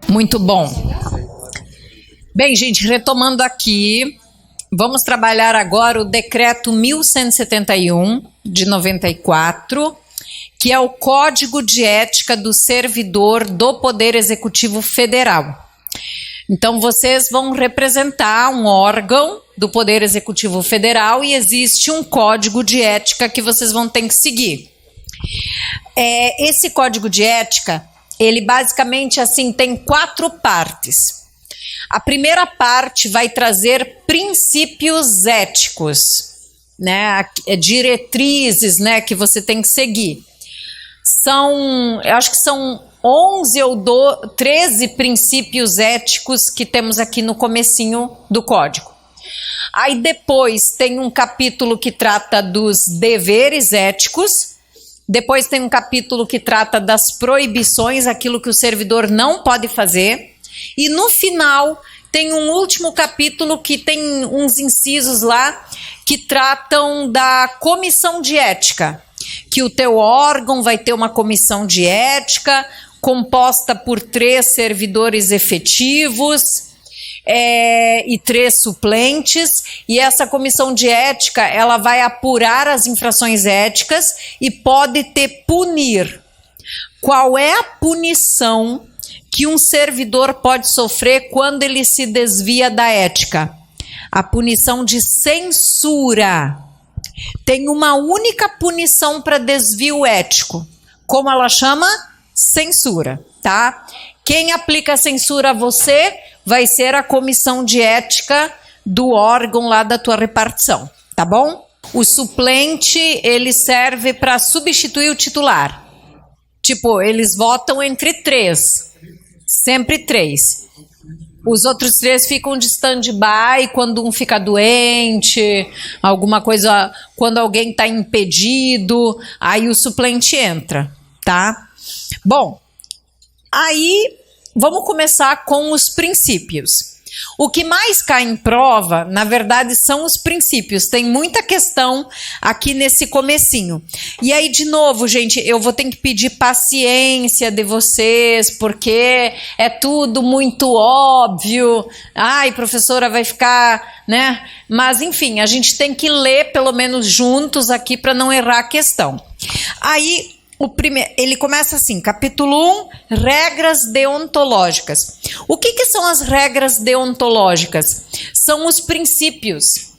Muito bom. Bem, gente, retomando aqui, vamos trabalhar agora o Decreto 1171 de 94, que é o Código de Ética do Servidor do Poder Executivo Federal. Então, vocês vão representar um órgão do Poder Executivo Federal e existe um código de ética que vocês vão ter que seguir. Esse código de ética, ele basicamente assim tem 4 partes. A primeira parte vai trazer princípios éticos, né, diretrizes, né, que você tem que seguir. Eu acho que são 11 ou 13 princípios éticos que temos aqui no comecinho do código. Aí depois tem um capítulo que trata dos deveres éticos, depois tem um capítulo que trata das proibições, aquilo que o servidor não pode fazer, e no final tem um último capítulo que tem uns incisos lá que tratam da comissão de ética, que o teu órgão vai ter uma comissão de ética composta por 3 servidores efetivos e 3 suplentes, e essa comissão de ética ela vai apurar as infrações éticas e pode punir. Qual é a punição que um servidor pode sofrer quando ele se desvia da ética? A punição de censura. Tem uma única punição para desvio ético. Como ela chama? Censura, tá? Quem aplica a censura a você vai ser a comissão de ética do órgão lá da tua repartição, tá bom? O suplente, ele serve para substituir o titular. Tipo, eles votam entre 3, sempre 3. Os outros 3 ficam de stand-by quando um fica doente, alguma coisa, quando alguém está impedido, aí o suplente entra, tá? Bom, aí vamos começar com os princípios. O que mais cai em prova, na verdade, são os princípios. Tem muita questão aqui nesse comecinho. E aí, de novo, gente, eu vou ter que pedir paciência de vocês, porque é tudo muito óbvio. Ai, professora, vai ficar, né? Mas, enfim, a gente tem que ler, pelo menos juntos aqui, para não errar a questão. Aí, ele começa assim, capítulo 1, regras deontológicas. O que são as regras deontológicas? São os princípios.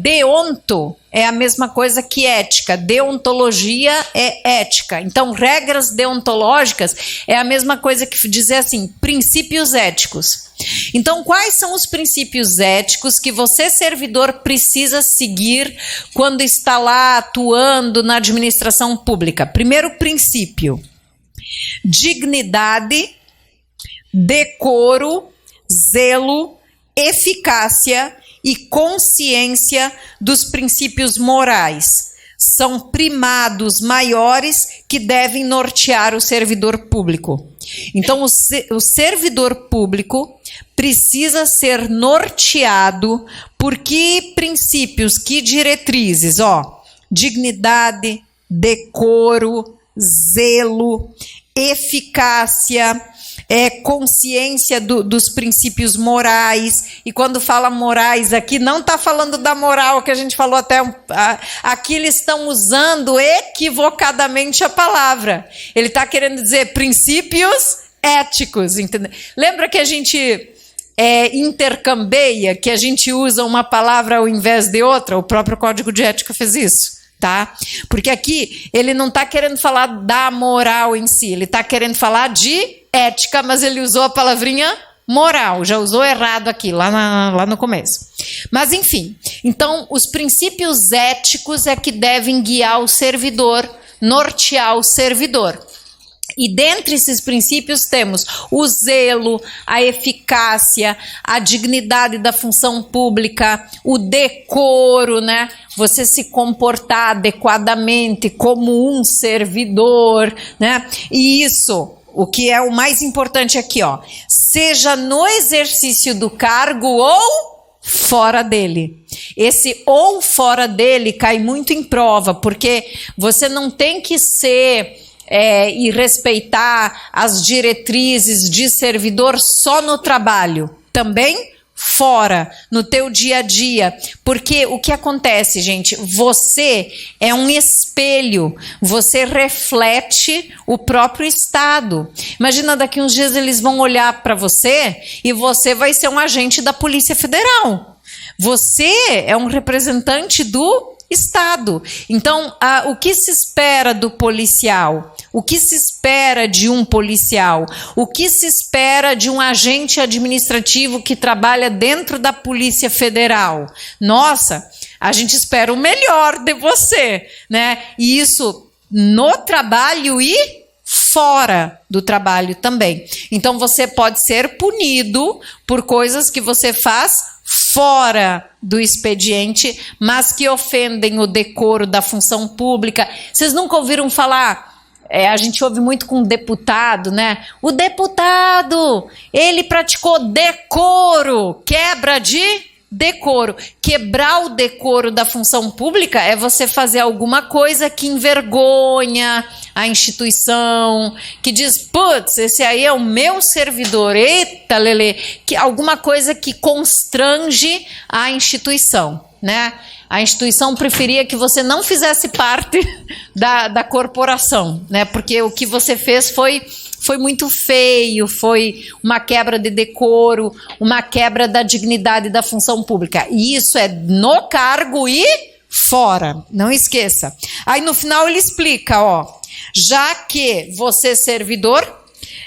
Deonto é a mesma coisa que ética, deontologia é ética. Então, regras deontológicas é a mesma coisa que dizer assim, princípios éticos. Então, quais são os princípios éticos que você, servidor, precisa seguir quando está lá atuando na administração pública? Primeiro princípio, dignidade, decoro, zelo, eficácia e consciência dos princípios morais. São primados maiores que devem nortear o servidor público. Então, o servidor público precisa ser norteado por que princípios, que diretrizes? Dignidade, decoro, zelo, eficácia, consciência dos princípios morais. E quando fala morais aqui, não está falando da moral que a gente falou até. Aqui eles estão usando equivocadamente a palavra. Ele está querendo dizer princípios éticos, entendeu? Lembra que a gente intercambeia, que a gente usa uma palavra ao invés de outra? O próprio Código de Ética fez isso, tá? Porque aqui ele não está querendo falar da moral em si, ele está querendo falar de ética, mas ele usou a palavrinha moral, já usou errado aqui, lá no começo. Mas enfim, então os princípios éticos é que devem guiar o servidor, nortear o servidor. E dentre esses princípios temos o zelo, a eficácia, a dignidade da função pública, o decoro, né? Você se comportar adequadamente como um servidor, né? E isso, o que é o mais importante aqui, seja no exercício do cargo ou fora dele. Esse ou fora dele cai muito em prova, porque você não tem que ser e respeitar as diretrizes de servidor só no trabalho, também fora, no teu dia a dia, porque o que acontece, gente, você é um espelho, você reflete o próprio Estado. Imagina, daqui uns dias eles vão olhar para você e você vai ser um agente da Polícia Federal. Você é um representante do Estado. Então, o que se espera do policial? O que se espera de um policial? O que se espera de um agente administrativo que trabalha dentro da Polícia Federal? Nossa, a gente espera o melhor de você, né? E isso no trabalho e fora do trabalho também. Então, você pode ser punido por coisas que você faz fora do expediente, mas que ofendem o decoro da função pública. Vocês nunca ouviram falar? A gente ouve muito com deputado, né? O deputado, ele praticou decoro, quebra de decoro. Quebrar o decoro da função pública é você fazer alguma coisa que envergonha a instituição, que diz, putz, esse aí é o meu servidor, eita, lelê, que alguma coisa que constrange a instituição, né? A instituição preferia que você não fizesse parte da corporação, né? Porque o que você fez foi muito feio, foi uma quebra de decoro, uma quebra da dignidade da função pública. E isso é no cargo e fora, não esqueça. Aí no final ele explica, ó, já que você, servidor,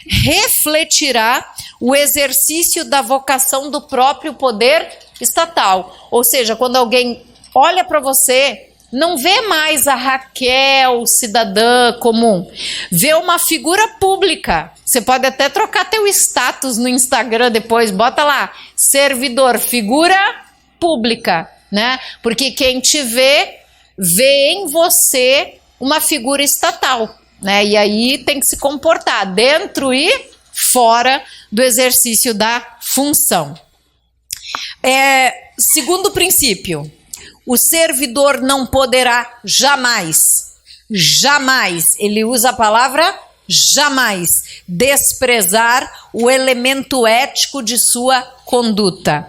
refletirá o exercício da vocação do próprio poder estatal. Ou seja, quando alguém olha para você, não vê mais a Raquel, cidadã comum, vê uma figura pública. Você pode até trocar teu status no Instagram depois, bota lá, servidor, figura pública, né? Porque quem te vê em você uma figura estatal, né? E aí tem que se comportar dentro e fora do exercício da função. Segundo princípio, o servidor não poderá jamais, ele usa a palavra jamais, desprezar o elemento ético de sua conduta.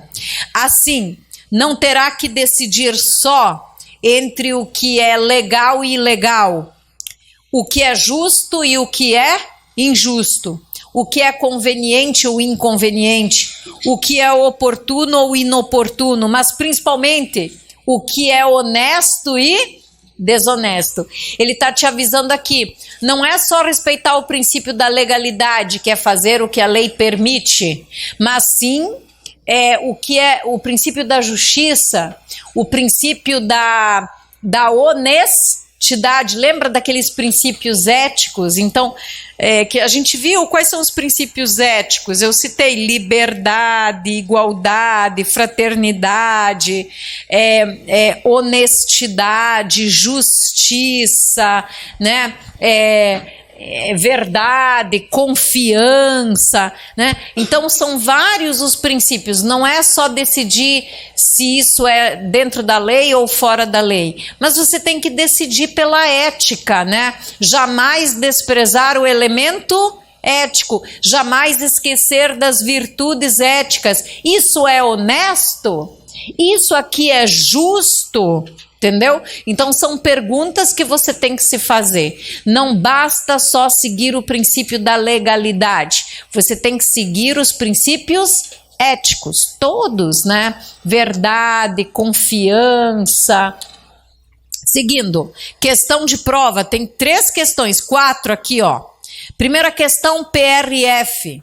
Assim, não terá que decidir só entre o que é legal e ilegal, o que é justo e o que é injusto, o que é conveniente ou inconveniente, o que é oportuno ou inoportuno, mas principalmente o que é honesto e desonesto. Ele está te avisando aqui, não é só respeitar o princípio da legalidade, que é fazer o que a lei permite, mas sim o que é o princípio da justiça, o princípio da honestidade. Lembra daqueles princípios éticos? Então, que a gente viu quais são os princípios éticos. Eu citei liberdade, igualdade, fraternidade, honestidade, justiça, né? Verdade, confiança, né? Então são vários os princípios, não é só decidir se isso é dentro da lei ou fora da lei, mas você tem que decidir pela ética, né? Jamais desprezar o elemento ético, jamais esquecer das virtudes éticas. Isso é honesto? Isso aqui é justo? Entendeu? Então são perguntas que você tem que se fazer. Não basta só seguir o princípio da legalidade. Você tem que seguir os princípios éticos, todos, né? Verdade, confiança. Seguindo, questão de prova, tem 3 questões, 4 aqui, ó. Primeira questão, PRF.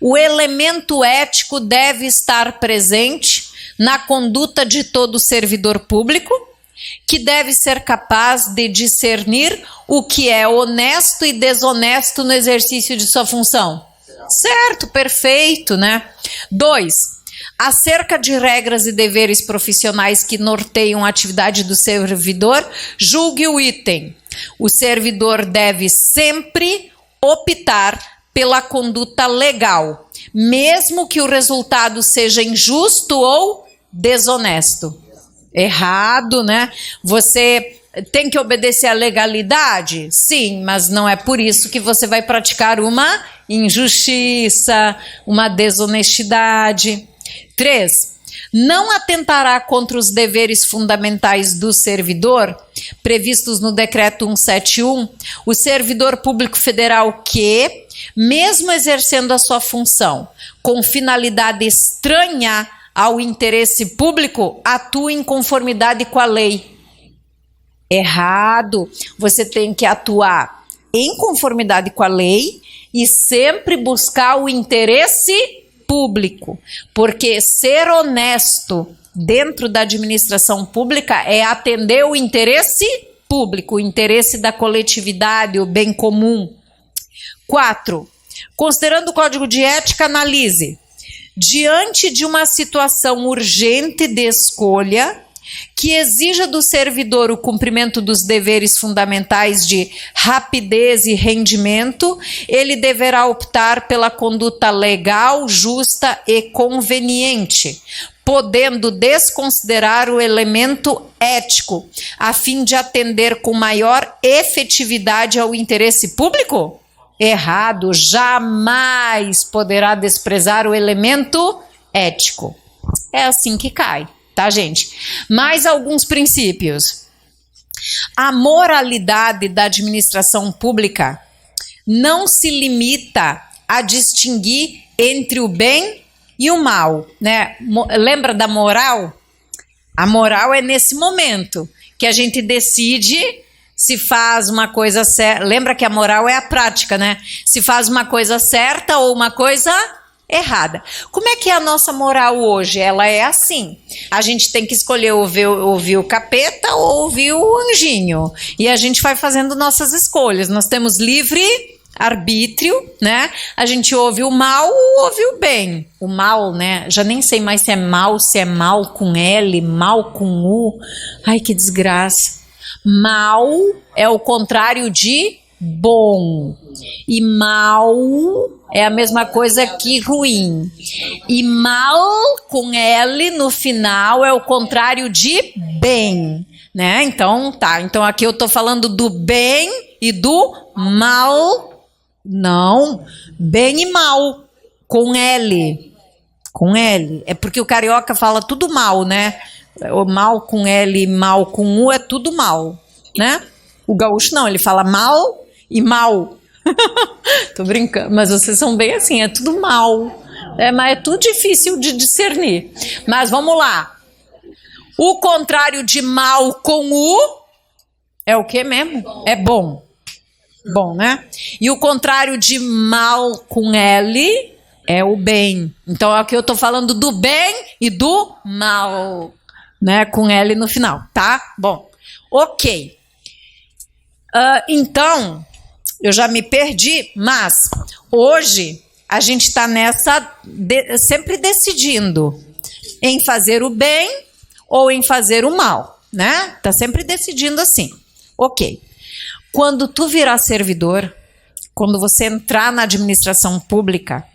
O elemento ético deve estar presente na conduta de todo servidor público, que deve ser capaz de discernir o que é honesto e desonesto no exercício de sua função. Certo, perfeito, né? 2. Acerca de regras e deveres profissionais que norteiam a atividade do servidor, julgue o item. O servidor deve sempre optar pela conduta legal, mesmo que o resultado seja injusto ou desonesto. Errado, né? Você tem que obedecer à legalidade? Sim, mas não é por isso que você vai praticar uma injustiça, uma desonestidade. 3. Não atentará contra os deveres fundamentais do servidor, previstos no Decreto 171, o servidor público federal que, mesmo exercendo a sua função com finalidade estranha ao interesse público, atua em conformidade com a lei. Errado. Você tem que atuar em conformidade com a lei e sempre buscar o interesse público, porque ser honesto dentro da administração pública é atender o interesse público, o interesse da coletividade, o bem comum. 4. Considerando o Código de Ética, analise: diante de uma situação urgente de escolha que exija do servidor o cumprimento dos deveres fundamentais de rapidez e rendimento, ele deverá optar pela conduta legal, justa e conveniente, podendo desconsiderar o elemento ético, a fim de atender com maior efetividade ao interesse público? Errado, jamais poderá desprezar o elemento ético. É assim que cai, tá, gente? Mais alguns princípios. A moralidade da administração pública não se limita a distinguir entre o bem e o mal, né? Lembra da moral? A moral é nesse momento que a gente decide se faz uma coisa certa. Lembra que a moral é a prática, né? Se faz uma coisa certa ou uma coisa errada. Como é que é a nossa moral hoje? Ela é assim. A gente tem que escolher ouvir o capeta ou ouvir o anjinho. E a gente vai fazendo nossas escolhas. Nós temos livre arbítrio, né? A gente ouve o mal ou ouve o bem. O mal, né? Já nem sei mais se é mal com L, mal com U. Ai, que desgraça. Mal é o contrário de bom. E mal é a mesma coisa que ruim. E mal com L no final é o contrário de bem, né? Então, tá. Então aqui eu tô falando do bem e do mal. Não, bem e mal com L. Com L. É porque o carioca fala tudo mal, né? O mal com L e mal com U é tudo mal, né? O gaúcho não, ele fala mal e mal. Tô brincando, mas vocês são bem assim, é tudo mal. Mas é tudo difícil de discernir. Mas vamos lá. O contrário de mal com U é o que mesmo? É bom. Bom, né? E o contrário de mal com L é o bem. Então aqui eu tô falando do bem e do mal, né? Com L no final, tá? Bom, ok. Então, eu já me perdi, mas hoje a gente está sempre decidindo em fazer o bem ou em fazer o mal, né? Tá sempre decidindo assim. Ok. Quando tu virar servidor, quando você entrar na administração pública,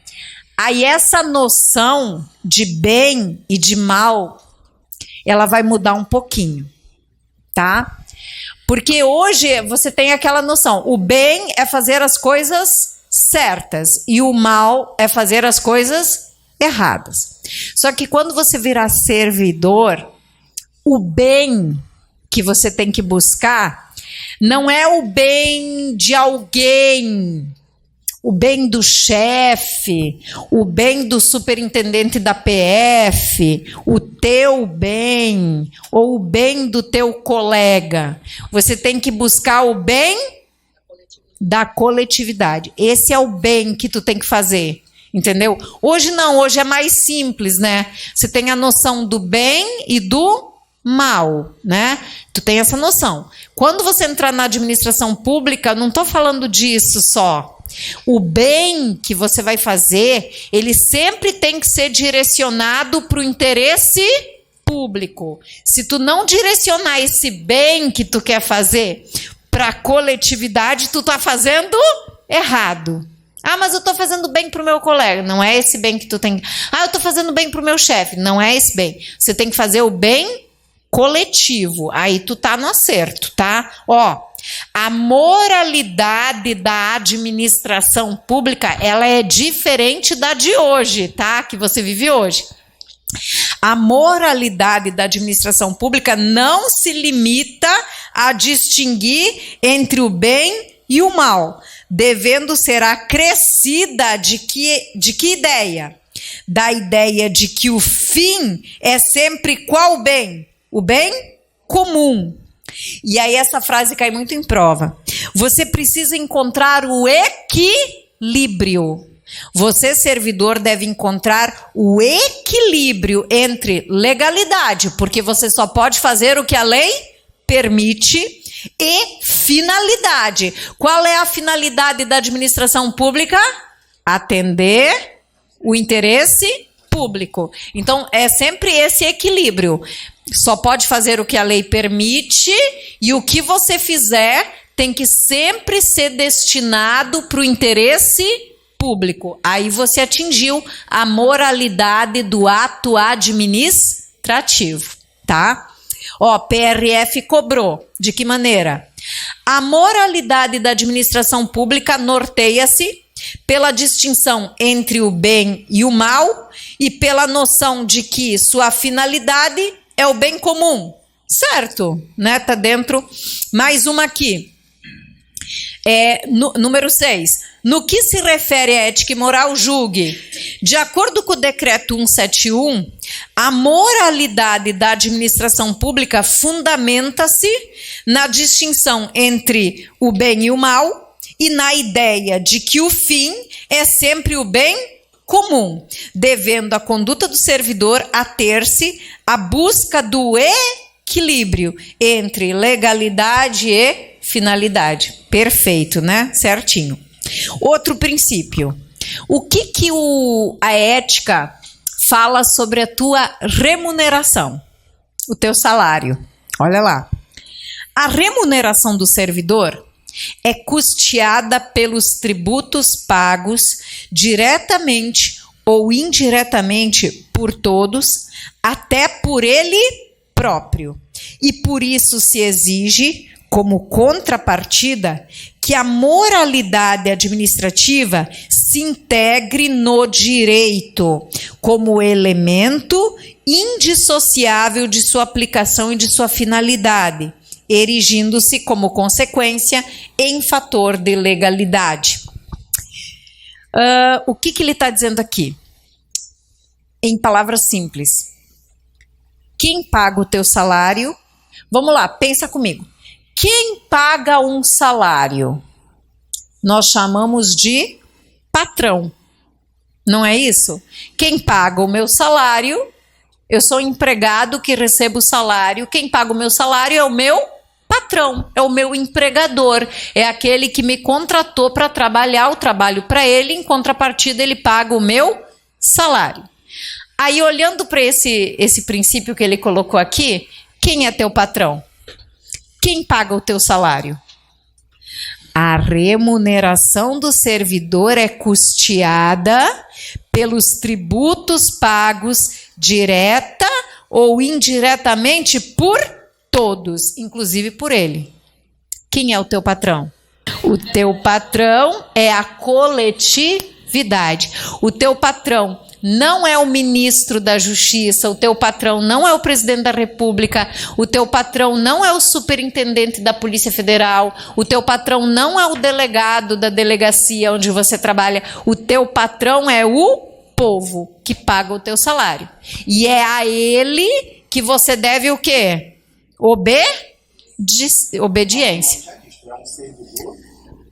aí essa noção de bem e de mal, ela vai mudar um pouquinho, tá? Porque hoje você tem aquela noção, o bem é fazer as coisas certas e o mal é fazer as coisas erradas. Só que quando você virar servidor, o bem que você tem que buscar não é o bem de alguém, o bem do chefe, o bem do superintendente da PF, o teu bem ou o bem do teu colega. Você tem que buscar o bem da coletividade. Esse é o bem que tu tem que fazer, entendeu? Hoje não, hoje é mais simples, né? Você tem a noção do bem e do mal, né? Tu tem essa noção. Quando você entrar na administração pública, não estou falando disso só. O bem que você vai fazer, ele sempre tem que ser direcionado para o interesse público. Se tu não direcionar esse bem que tu quer fazer para a coletividade, tu tá fazendo errado. Ah, mas eu tô fazendo bem pro meu colega. Não é esse bem que tu tem. Ah, eu tô fazendo bem pro meu chefe. Não é esse bem. Você tem que fazer o bem coletivo. Aí tu tá no acerto, tá? Ó, a moralidade da administração pública, ela é diferente da de hoje, tá? Que você vive hoje. A moralidade da administração pública não se limita a distinguir entre o bem e o mal, devendo ser acrescida de que ideia? Da ideia de que o fim é sempre qual bem? O bem comum. E aí essa frase cai muito em prova. Você precisa encontrar o equilíbrio. Você, servidor, deve encontrar o equilíbrio entre legalidade, porque você só pode fazer o que a lei permite, e finalidade. Qual é a finalidade da administração pública? Atender o interesse público. Então, é sempre esse equilíbrio. Só pode fazer o que a lei permite, e o que você fizer tem que sempre ser destinado para o interesse público. Aí você atingiu a moralidade do ato administrativo, tá? Ó, PRF cobrou. De que maneira? A moralidade da administração pública norteia-se pela distinção entre o bem e o mal e pela noção de que sua finalidade é o bem comum. Certo, né? Tá dentro. Mais uma aqui. Número 6. No que se refere à ética e moral, julgue. De acordo com o decreto 171, a moralidade da administração pública fundamenta-se na distinção entre o bem e o mal e na ideia de que o fim é sempre o bem comum, devendo a conduta do servidor ater-se à busca do equilíbrio entre legalidade e finalidade. Perfeito, né? Certinho. Outro princípio. O que a ética fala sobre a tua remuneração? O teu salário. Olha lá. A remuneração do servidor é custeada pelos tributos pagos diretamente ou indiretamente por todos, até por ele próprio. E por isso se exige, como contrapartida, que a moralidade administrativa se integre no direito, como elemento indissociável de sua aplicação e de sua finalidade, erigindo-se como consequência em fator de legalidade. O que ele está dizendo aqui? Em palavras simples. Quem paga o teu salário? Vamos lá, pensa comigo. Quem paga um salário? Nós chamamos de patrão. Não é isso? Quem paga o meu salário? Eu sou empregado que recebo salário. Quem paga o meu salário é o meu patrão, é o meu empregador. É aquele que me contratou para trabalhar, eu trabalho para ele, em contrapartida ele paga o meu salário. Aí, olhando para esse princípio que ele colocou aqui, quem é teu patrão? Quem paga o teu salário? A remuneração do servidor é custeada pelos tributos pagos direta ou indiretamente por todos, inclusive por ele. Quem é o teu patrão? O teu patrão é a coletividade. O teu patrão não é o ministro da Justiça, o teu patrão não é o presidente da República, o teu patrão não é o superintendente da Polícia Federal, o teu patrão não é o delegado da delegacia onde você trabalha, o teu patrão é o povo que paga o teu salário. E é a ele que você deve o quê? Obediência.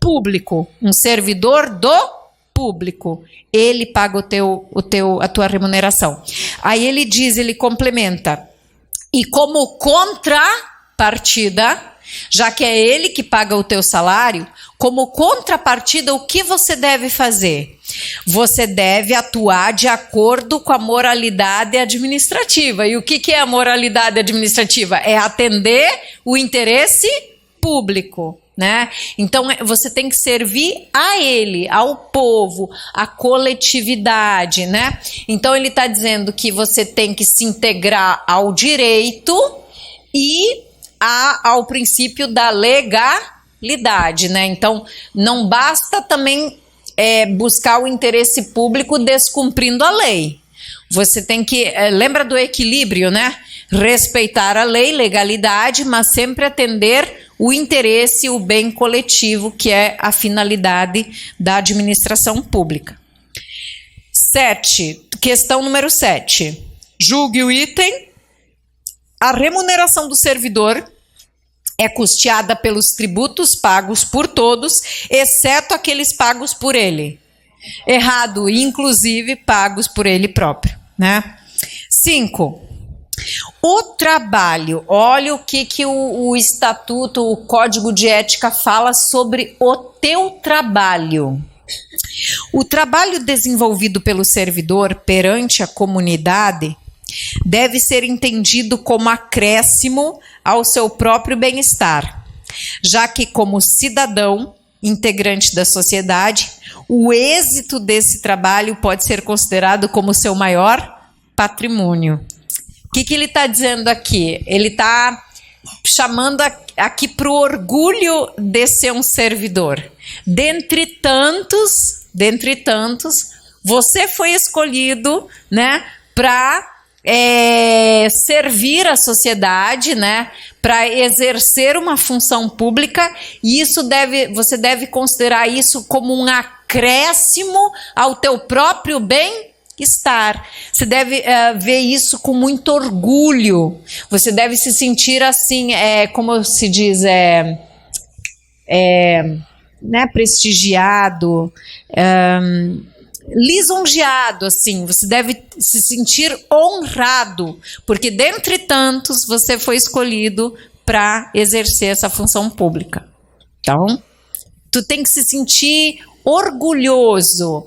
Público, um servidor do público, ele paga a tua remuneração. Aí ele diz, ele complementa, e como contrapartida, já que é ele que paga o teu salário, como contrapartida, o que você deve fazer? Você deve atuar de acordo com a moralidade administrativa. E o que é a moralidade administrativa? É atender o interesse público. Né? Então, você tem que servir a ele, ao povo, à coletividade, né? Então, ele está dizendo que você tem que se integrar ao direito e ao princípio da legalidade, né? Então, não basta também buscar o interesse público descumprindo a lei. Você tem que, lembra do equilíbrio, né? Respeitar a lei, legalidade, mas sempre atender o interesse, o bem coletivo, que é a finalidade da administração pública. 7, questão número 7. Julgue o item. A remuneração do servidor é custeada pelos tributos pagos por todos, exceto aqueles pagos por ele. Errado, inclusive pagos por ele próprio, né? 5. O trabalho, olha o que o estatuto, o código de ética fala sobre o teu trabalho. O trabalho desenvolvido pelo servidor perante a comunidade deve ser entendido como acréscimo ao seu próprio bem-estar, já que, como cidadão integrante da sociedade, o êxito desse trabalho pode ser considerado como seu maior patrimônio. O que ele está dizendo aqui? Ele está chamando aqui para o orgulho de ser um servidor. Dentre tantos, você foi escolhido, né, para servir a sociedade, né, para exercer uma função pública, e você deve considerar isso como um acréscimo ao teu próprio bem-estar. Você deve ver isso com muito orgulho. Você deve se sentir assim, como se diz, né, prestigiado, lisonjeado, assim. Você deve se sentir honrado, porque dentre tantos você foi escolhido para exercer essa função pública. Então, tu tem que se sentir orgulhoso,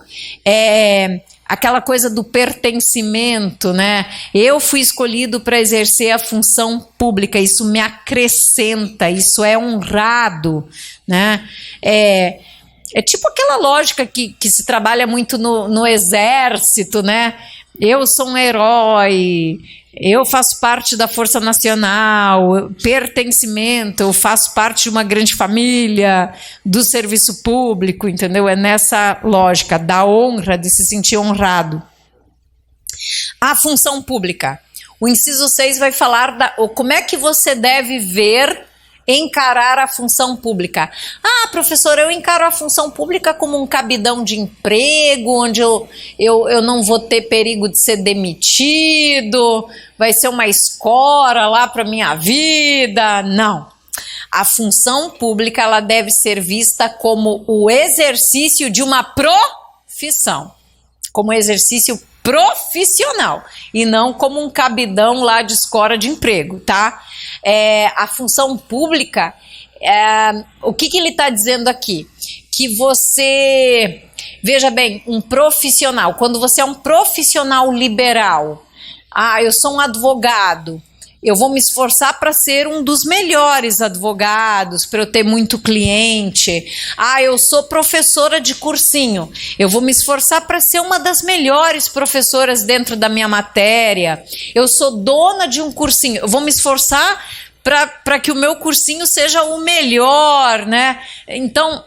aquela coisa do pertencimento, né? Eu fui escolhido para exercer a função pública, isso me acrescenta, isso é honrado, né? É tipo aquela lógica que se trabalha muito no exército, né? Eu sou um herói, eu faço parte da Força Nacional, pertencimento, eu faço parte de uma grande família, do serviço público, entendeu? É nessa lógica da honra, de se sentir honrado. A função pública. O inciso 6 vai falar como é que você deve encarar a função pública. Ah, professor, eu encaro a função pública como um cabidão de emprego, onde eu não vou ter perigo de ser demitido, vai ser uma escora lá para minha vida. Não. A função pública, ela deve ser vista como o exercício de uma profissão, como exercício profissional, e não como um cabidão lá de escora de emprego, tá? A função pública, o que ele está dizendo aqui? Que você, veja bem, um profissional, quando você é um profissional liberal, eu sou um advogado, eu vou me esforçar para ser um dos melhores advogados, para eu ter muito cliente. Eu sou professora de cursinho, eu vou me esforçar para ser uma das melhores professoras dentro da minha matéria. Eu sou dona de um cursinho, eu vou me esforçar para que o meu cursinho seja o melhor, né? Então,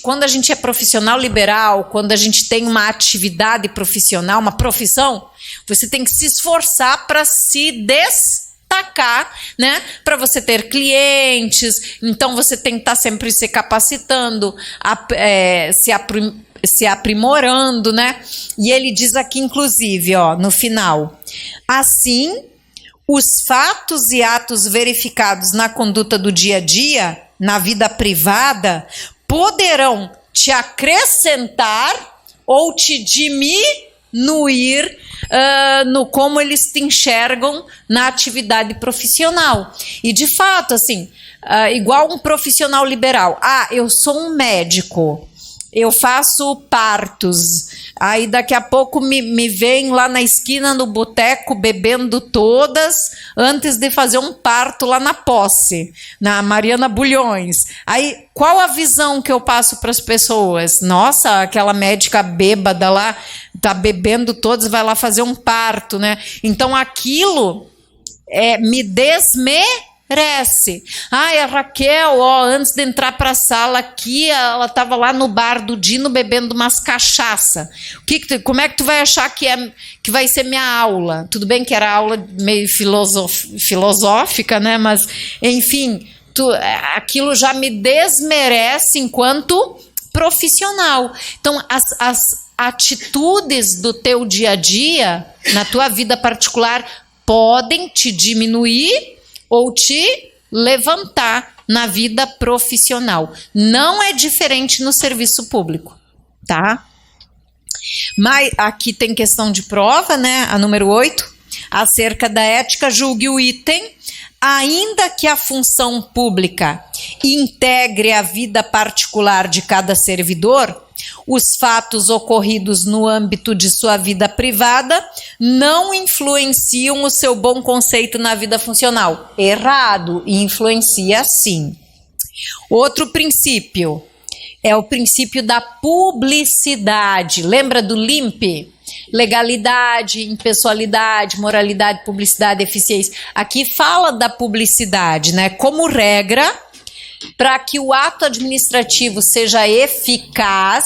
quando a gente é profissional liberal, quando a gente tem uma atividade profissional, uma profissão, você tem que se esforçar para se destacar, né? Para você ter clientes. Então, você tem que estar sempre se capacitando, se aprimorando, né? E ele diz aqui, inclusive, no final, assim, os fatos e atos verificados na conduta do dia a dia, na vida privada, poderão te acrescentar ou te diminuir no como eles te enxergam na atividade profissional. E de fato, assim, igual um profissional liberal. Eu sou um médico, eu faço partos, aí daqui a pouco me vem lá na esquina no boteco bebendo todas antes de fazer um parto lá na Posse, na Mariana Bulhões. Aí qual a visão que eu passo para as pessoas? Nossa, aquela médica bêbada lá tá bebendo todas, vai lá fazer um parto, né? Então aquilo me desmerece. Ai, a Raquel, ó, antes de entrar para a sala aqui, ela estava lá no bar do Dino bebendo umas cachaça. Como é que tu vai achar que vai ser minha aula? Tudo bem que era aula meio filosófica, né? Mas, enfim, aquilo já me desmerece enquanto profissional. Então, as atitudes do teu dia a dia, na tua vida particular, podem te diminuir ou te levantar na vida profissional. Não é diferente no serviço público, tá? Mas aqui tem questão de prova, né? A número 8, acerca da ética, julgue o item. Ainda que a função pública integre a vida particular de cada servidor, os fatos ocorridos no âmbito de sua vida privada não influenciam o seu bom conceito na vida funcional. Errado, influencia sim. Outro princípio é o princípio da publicidade. Lembra do LIMP? Legalidade, impessoalidade, moralidade, publicidade, eficiência. Aqui fala da publicidade, né? Como regra, para que o ato administrativo seja eficaz,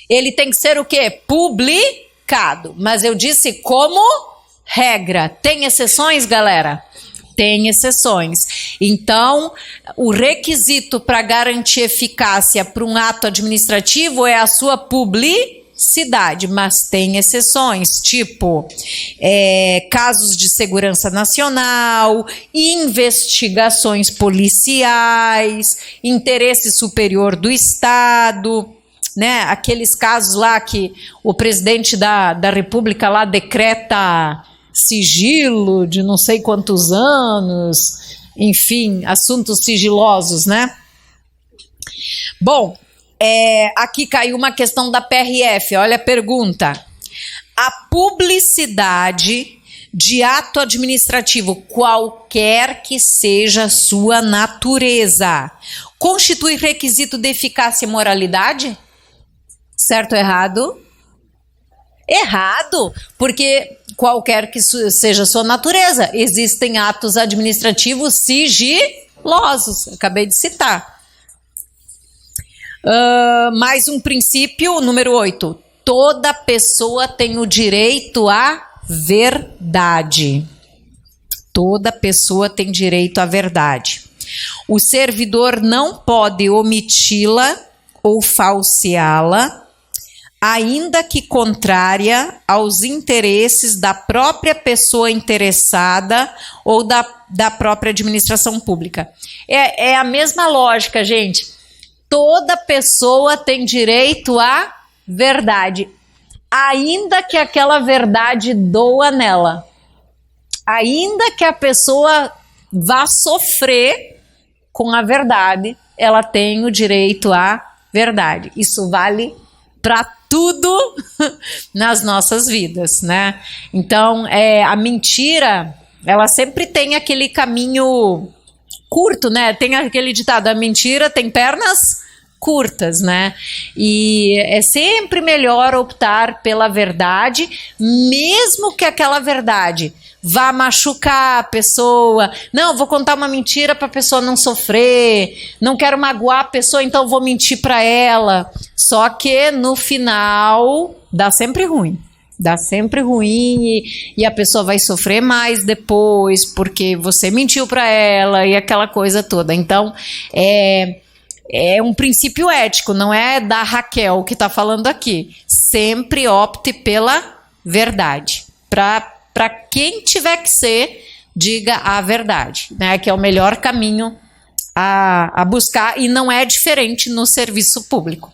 ele tem que ser o quê? Publicado. Mas eu disse como regra. Tem exceções, galera? Tem exceções. Então, o requisito para garantir eficácia para um ato administrativo é a sua publicidade, mas tem exceções, tipo casos de segurança nacional, investigações policiais, interesse superior do Estado, né? Aqueles casos lá que o presidente da República lá decreta sigilo de não sei quantos anos, enfim, assuntos sigilosos, né? Bom, aqui caiu uma questão da PRF, olha a pergunta. A publicidade de ato administrativo, qualquer que seja sua natureza, constitui requisito de eficácia e moralidade? Certo ou errado? Errado, porque qualquer que seja sua natureza, existem atos administrativos sigilosos, acabei de citar. Mais um princípio, número 8. Toda pessoa tem o direito à verdade. Toda pessoa tem direito à verdade. O servidor não pode omiti-la ou falseá-la, ainda que contrária aos interesses da própria pessoa interessada ou da própria administração pública. É a mesma lógica, gente. Toda pessoa tem direito à verdade, ainda que aquela verdade doa nela, ainda que a pessoa vá sofrer com a verdade, ela tem o direito à verdade. Isso vale para tudo nas nossas vidas, né? Então, a mentira, ela sempre tem aquele caminho curto, né? Tem aquele ditado, a mentira tem pernas curtas, né? E é sempre melhor optar pela verdade, mesmo que aquela verdade vá machucar a pessoa. Não, vou contar uma mentira para a pessoa não sofrer, não quero magoar a pessoa, então vou mentir para ela. Só que no final dá sempre ruim. Dá sempre ruim e a pessoa vai sofrer mais depois porque você mentiu para ela e aquela coisa toda. Então, é um princípio ético, não é da Raquel que está falando aqui. Sempre opte pela verdade. Para quem tiver que ser, diga a verdade, né? Que é o melhor caminho a buscar e não é diferente no serviço público.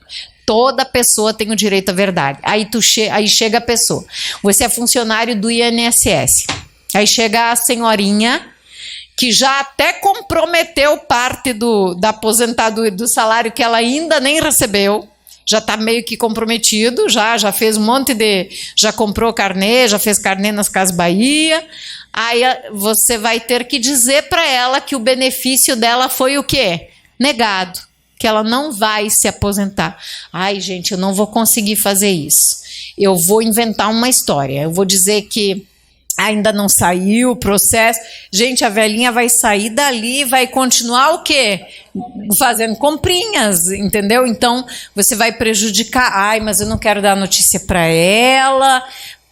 Toda pessoa tem o direito à verdade. Aí chega a pessoa. Você é funcionário do INSS. Aí chega a senhorinha que já até comprometeu parte da aposentadoria, do salário que ela ainda nem recebeu. Já está meio que comprometido, já fez um monte já comprou carnê, já fez carnê nas Casas Bahia. Aí você vai ter que dizer para ela que o benefício dela foi o quê? Negado. Que ela não vai se aposentar. Ai, gente, eu não vou conseguir fazer isso. Eu vou inventar uma história. Eu vou dizer que Ainda não saiu o processo. Gente, a velhinha vai sair dali, vai continuar o quê? Fazendo comprinhas, entendeu? Então, você vai prejudicar. Ai, mas eu não quero dar notícia para ela.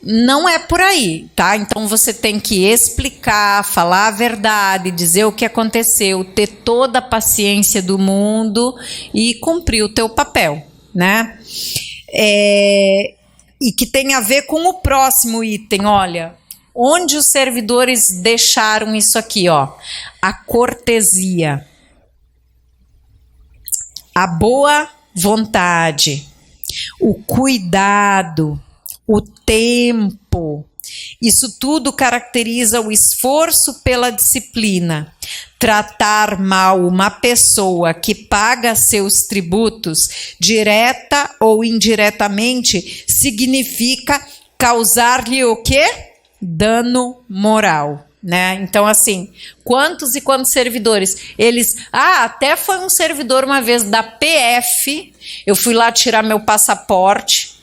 Não é por aí, tá? Então, você tem que explicar, falar a verdade, dizer o que aconteceu, ter toda a paciência do mundo e cumprir o teu papel, né? E que tem a ver com o próximo item, olha... Onde os servidores deixaram isso aqui, ó? A cortesia, a boa vontade, o cuidado, o tempo. Isso tudo caracteriza o esforço pela disciplina. Tratar mal uma pessoa que paga seus tributos, direta ou indiretamente, significa causar-lhe o quê? Dano moral, né? Então, assim, quantos e quantos servidores? Eles... até foi um servidor uma vez da PF, eu fui lá tirar meu passaporte,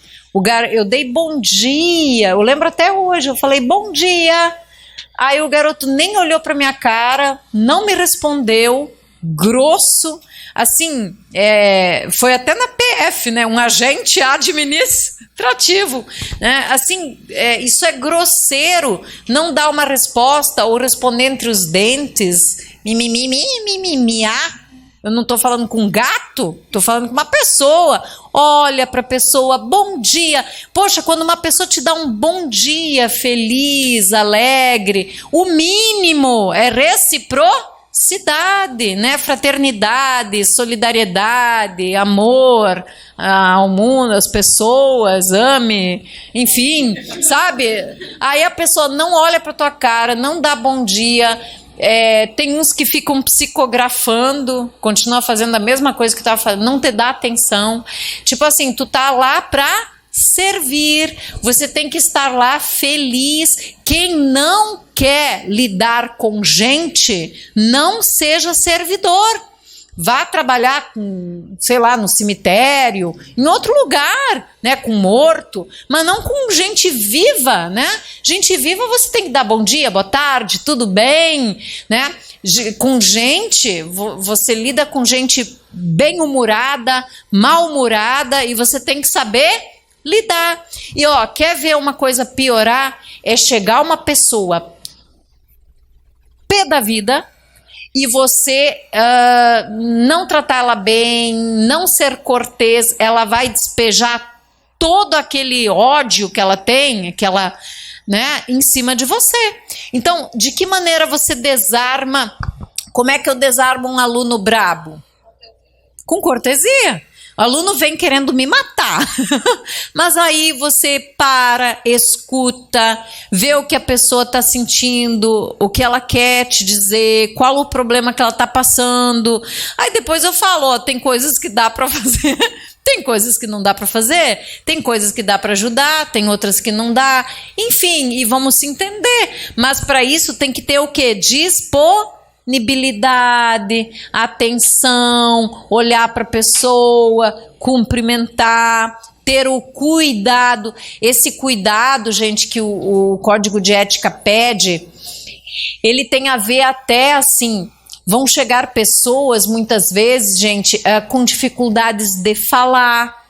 eu dei bom dia, eu lembro até hoje, eu falei bom dia, aí o garoto nem olhou pra minha cara, não me respondeu, grosso, assim, foi até na PF, né? Um agente administrativo, né? Assim, isso é grosseiro, não dá uma resposta ou responder entre os dentes, mimimi, eu não estou falando com um gato, estou falando com uma pessoa. Olha para a pessoa, bom dia. Poxa, quando uma pessoa te dá um bom dia, feliz, alegre, o mínimo é reciprocidade, né? Fraternidade, solidariedade, amor ao mundo, às pessoas, ame, enfim, sabe? Aí a pessoa não olha para tua cara, não dá bom dia. Tem uns que ficam psicografando, continua fazendo a mesma coisa que estava fazendo, não te dá atenção. Tipo assim, tu tá lá para servir, você tem que estar lá feliz. Quem não quer lidar com gente, não seja servidor. Vá trabalhar com, sei lá, no cemitério, em outro lugar, né, com morto, mas não com gente viva, né? Gente viva você tem que dar bom dia, boa tarde, tudo bem, né? Com gente, você lida com gente bem-humorada, mal-humorada, e você tem que saber lidar. E ó, quer ver uma coisa piorar? É chegar uma pessoa pé da vida e você não tratar ela bem, não ser cortês, ela vai despejar todo aquele ódio que ela tem, né, em cima de você. Então, de que maneira você desarma? Como é que eu desarmo um aluno brabo? Com cortesia. O aluno vem querendo me matar, mas aí você para, escuta, vê o que a pessoa está sentindo, o que ela quer te dizer, qual o problema que ela está passando. Aí depois eu falo, ó, tem coisas que dá para fazer, tem coisas que não dá para fazer, tem coisas que dá para ajudar, tem outras que não dá, enfim, e vamos se entender. Mas para isso tem que ter o quê? Disponibilidade, atenção, olhar para a pessoa, cumprimentar, ter o cuidado. Esse cuidado, gente, que o Código de Ética pede, ele tem a ver até assim, vão chegar pessoas muitas vezes, gente, com dificuldades de falar.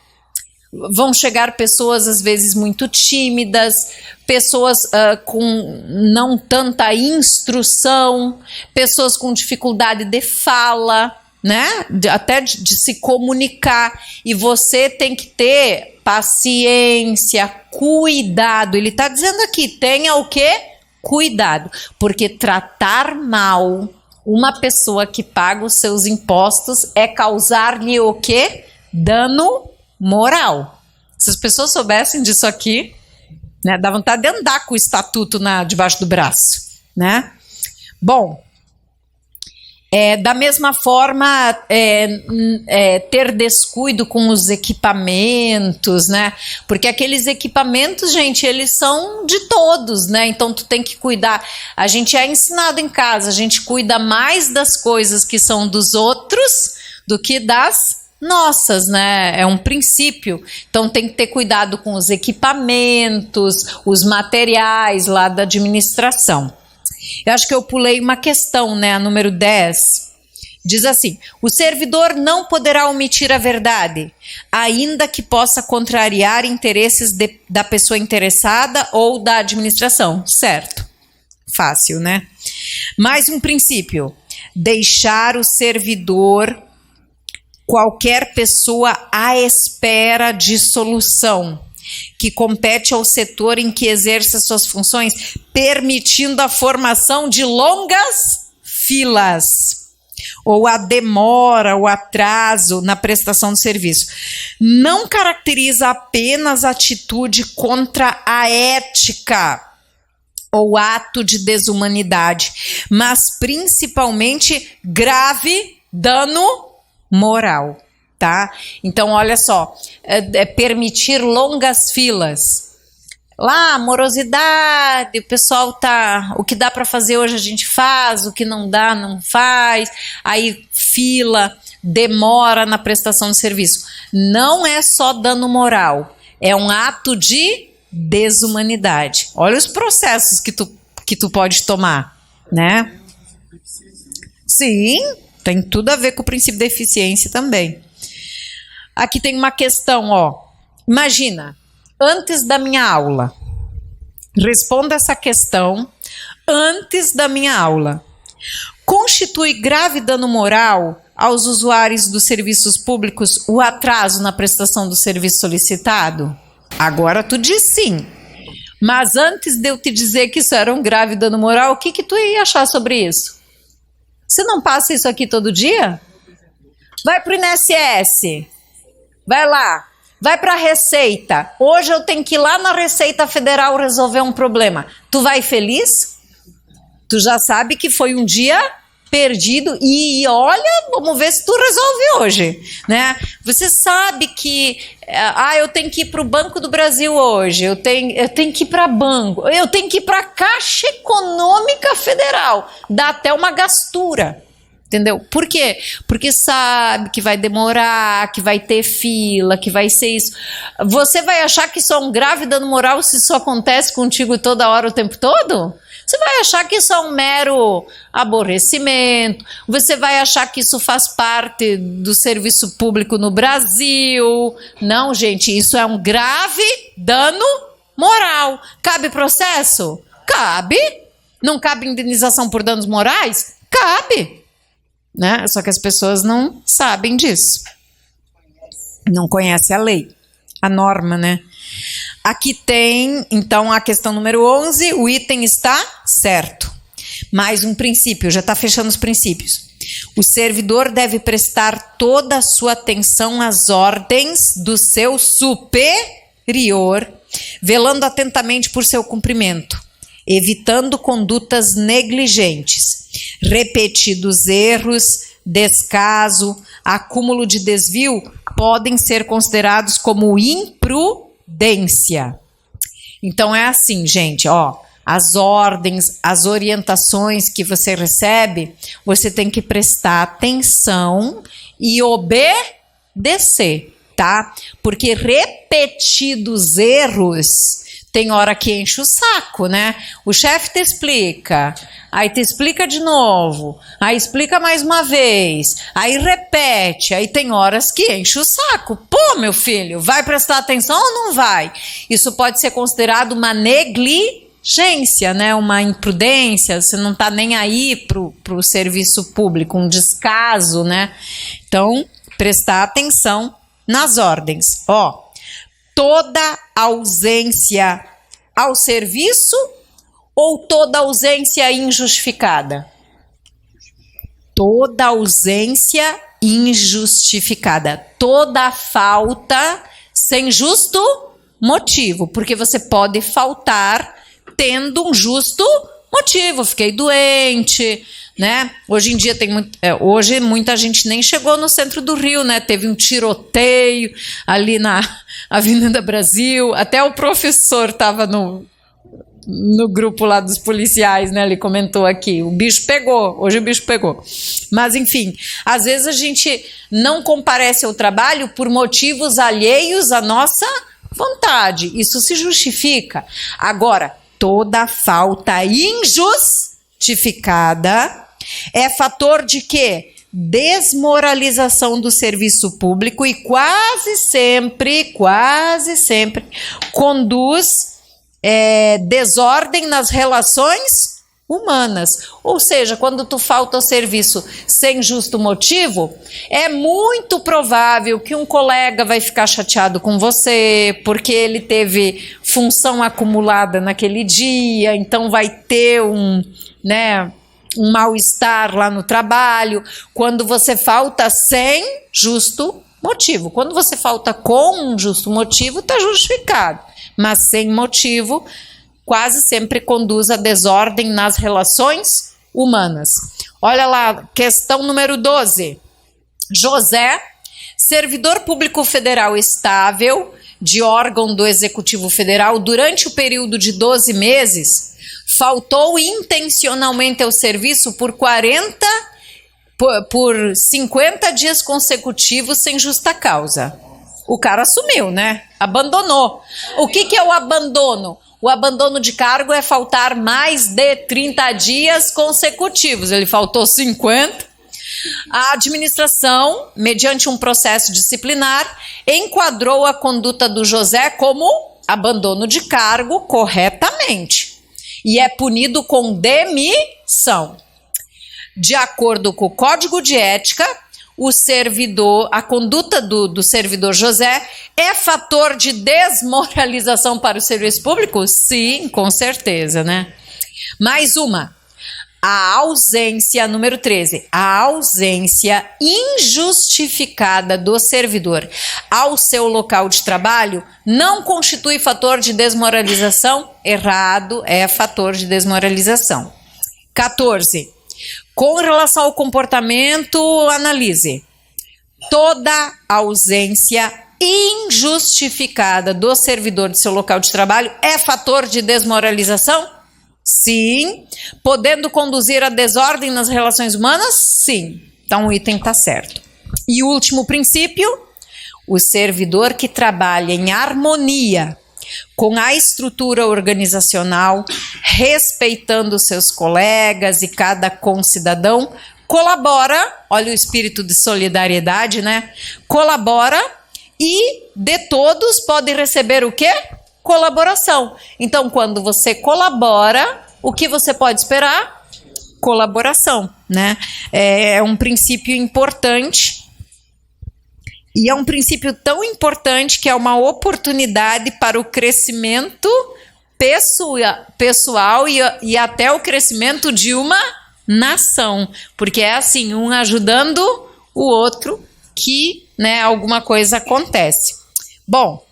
Vão chegar pessoas, às vezes, muito tímidas, pessoas com não tanta instrução, pessoas com dificuldade de fala, né? Até de se comunicar. E você tem que ter paciência, cuidado. Ele está dizendo aqui, tenha o quê? Cuidado. Porque tratar mal uma pessoa que paga os seus impostos é causar-lhe o quê? Dano moral. Se as pessoas soubessem disso aqui, né, dá vontade de andar com o estatuto debaixo do braço, né? Bom, da mesma forma, ter descuido com os equipamentos, né? Porque aqueles equipamentos, gente, eles são de todos, né? Então tu tem que cuidar. A gente é ensinado em casa, a gente cuida mais das coisas que são dos outros do que das nossas, né? É um princípio. Então tem que ter cuidado com os equipamentos, os materiais lá da administração. Eu acho que eu pulei uma questão, né? A número 10. Diz assim: o servidor não poderá omitir a verdade, ainda que possa contrariar interesses da pessoa interessada ou da administração. Certo. Fácil, né? Mais um princípio: deixar o servidor, qualquer pessoa à espera de solução, que compete ao setor em que exerce suas funções, permitindo a formação de longas filas, ou a demora, o atraso na prestação de serviço. Não caracteriza apenas atitude contra a ética ou ato de desumanidade, mas principalmente grave dano moral, tá? Então, olha só, permitir longas filas. Lá, morosidade, o pessoal tá, o que dá para fazer hoje a gente faz, o que não dá, não faz, aí fila, demora na prestação de serviço. Não é só dano moral, é um ato de desumanidade. Olha os processos que tu pode tomar, né? Sim, tem tudo a ver com o princípio da eficiência também. Aqui tem uma questão, ó. Imagina, antes da minha aula. Responda essa questão antes da minha aula. Constitui grave dano moral aos usuários dos serviços públicos o atraso na prestação do serviço solicitado? Agora tu diz sim. Mas antes de eu te dizer que isso era um grave dano moral, o que tu ia achar sobre isso? Você não passa isso aqui todo dia? Vai pro INSS. Vai lá. Vai para a Receita. Hoje eu tenho que ir lá na Receita Federal resolver um problema. Tu vai feliz? Tu já sabe que foi um dia perdido e olha, vamos ver se tu resolve hoje, né? Você sabe que eu tenho que ir para o Banco do Brasil hoje, eu tenho que ir para banco, eu tenho que ir para a Caixa Econômica Federal. Dá até uma gastura. Entendeu? Por quê? Porque sabe que vai demorar, que vai ter fila, que vai ser isso. Você vai achar que isso é um grave dano moral se isso acontece contigo toda hora, o tempo todo? Você vai achar que isso é um mero aborrecimento, você vai achar que isso faz parte do serviço público no Brasil. Não, gente, isso é um grave dano moral. Cabe processo? Cabe. Não cabe indenização por danos morais? Cabe. Né? Só que as pessoas não sabem disso. Não conhecem a lei, a norma, né? Aqui tem, então, a questão número 11, o item está certo. Mais um princípio, já está fechando os princípios. O servidor deve prestar toda a sua atenção às ordens do seu superior, velando atentamente por seu cumprimento, evitando condutas negligentes. Repetidos erros, descaso, acúmulo de desvio podem ser considerados como imprudência. Então é assim, gente, ó, as ordens, as orientações que você recebe, você tem que prestar atenção e obedecer, tá? Porque repetidos erros tem hora que enche o saco, né? O chefe te explica, aí te explica de novo, aí explica mais uma vez, aí repete, aí tem horas que enche o saco. Pô, meu filho, vai prestar atenção ou não vai? Isso pode ser considerado uma negligência, né? Uma imprudência, você não tá nem aí pro serviço público, um descaso, né? Então, prestar atenção nas ordens. Ó, toda ausência ao serviço ou toda ausência injustificada? Toda ausência injustificada. Toda falta sem justo motivo, porque você pode faltar tendo um justo motivo. Fiquei doente, né? Hoje em dia hoje muita gente nem chegou no centro do Rio, né? Teve um tiroteio ali na Avenida Brasil, até o professor estava no grupo lá dos policiais, né? Ele comentou aqui, o bicho pegou, hoje o bicho pegou. Mas enfim, às vezes a gente não comparece ao trabalho por motivos alheios à nossa vontade. Isso se justifica. Agora, toda falta injustificada é fator de quê? Desmoralização do serviço público e quase sempre conduz desordem nas relações humanas. Ou seja, quando tu falta ao serviço sem justo motivo, é muito provável que um colega vai ficar chateado com você, porque ele teve função acumulada naquele dia, então vai ter um mal-estar lá no trabalho. Quando você falta sem justo motivo. Quando você falta com um justo motivo, está justificado. Mas sem motivo, quase sempre conduz a desordem nas relações humanas. Olha lá, questão número 12. José, servidor público federal estável de órgão do Executivo Federal, durante o período de 12 meses, faltou intencionalmente ao serviço por 50 dias consecutivos sem justa causa. O cara assumiu, né? Abandonou. O que é o abandono? O abandono de cargo é faltar mais de 30 dias consecutivos. Ele faltou 50. A administração, mediante um processo disciplinar, enquadrou a conduta do José como abandono de cargo corretamente e é punido com demissão. De acordo com o Código de Ética, a conduta do servidor José é fator de desmoralização para o serviço público? Sim, com certeza, né? Mais uma. A ausência, número 13, a ausência injustificada do servidor ao seu local de trabalho não constitui fator de desmoralização? Errado, é fator de desmoralização. 14. Com relação ao comportamento, analise. Toda ausência injustificada do servidor de seu local de trabalho é fator de desmoralização? Sim. Podendo conduzir a desordem nas relações humanas? Sim. Então o item está certo. E o último princípio, o servidor que trabalha em harmonia com a estrutura organizacional, respeitando seus colegas e cada concidadão, colabora, olha o espírito de solidariedade, né? Colabora e de todos pode receber o quê? Colaboração. Então, quando você colabora, o que você pode esperar? Colaboração, né? É um princípio importante. E é um princípio tão importante que é uma oportunidade para o crescimento pessoal e até o crescimento de uma nação. Porque é assim, um ajudando o outro que, né, alguma coisa acontece. Bom,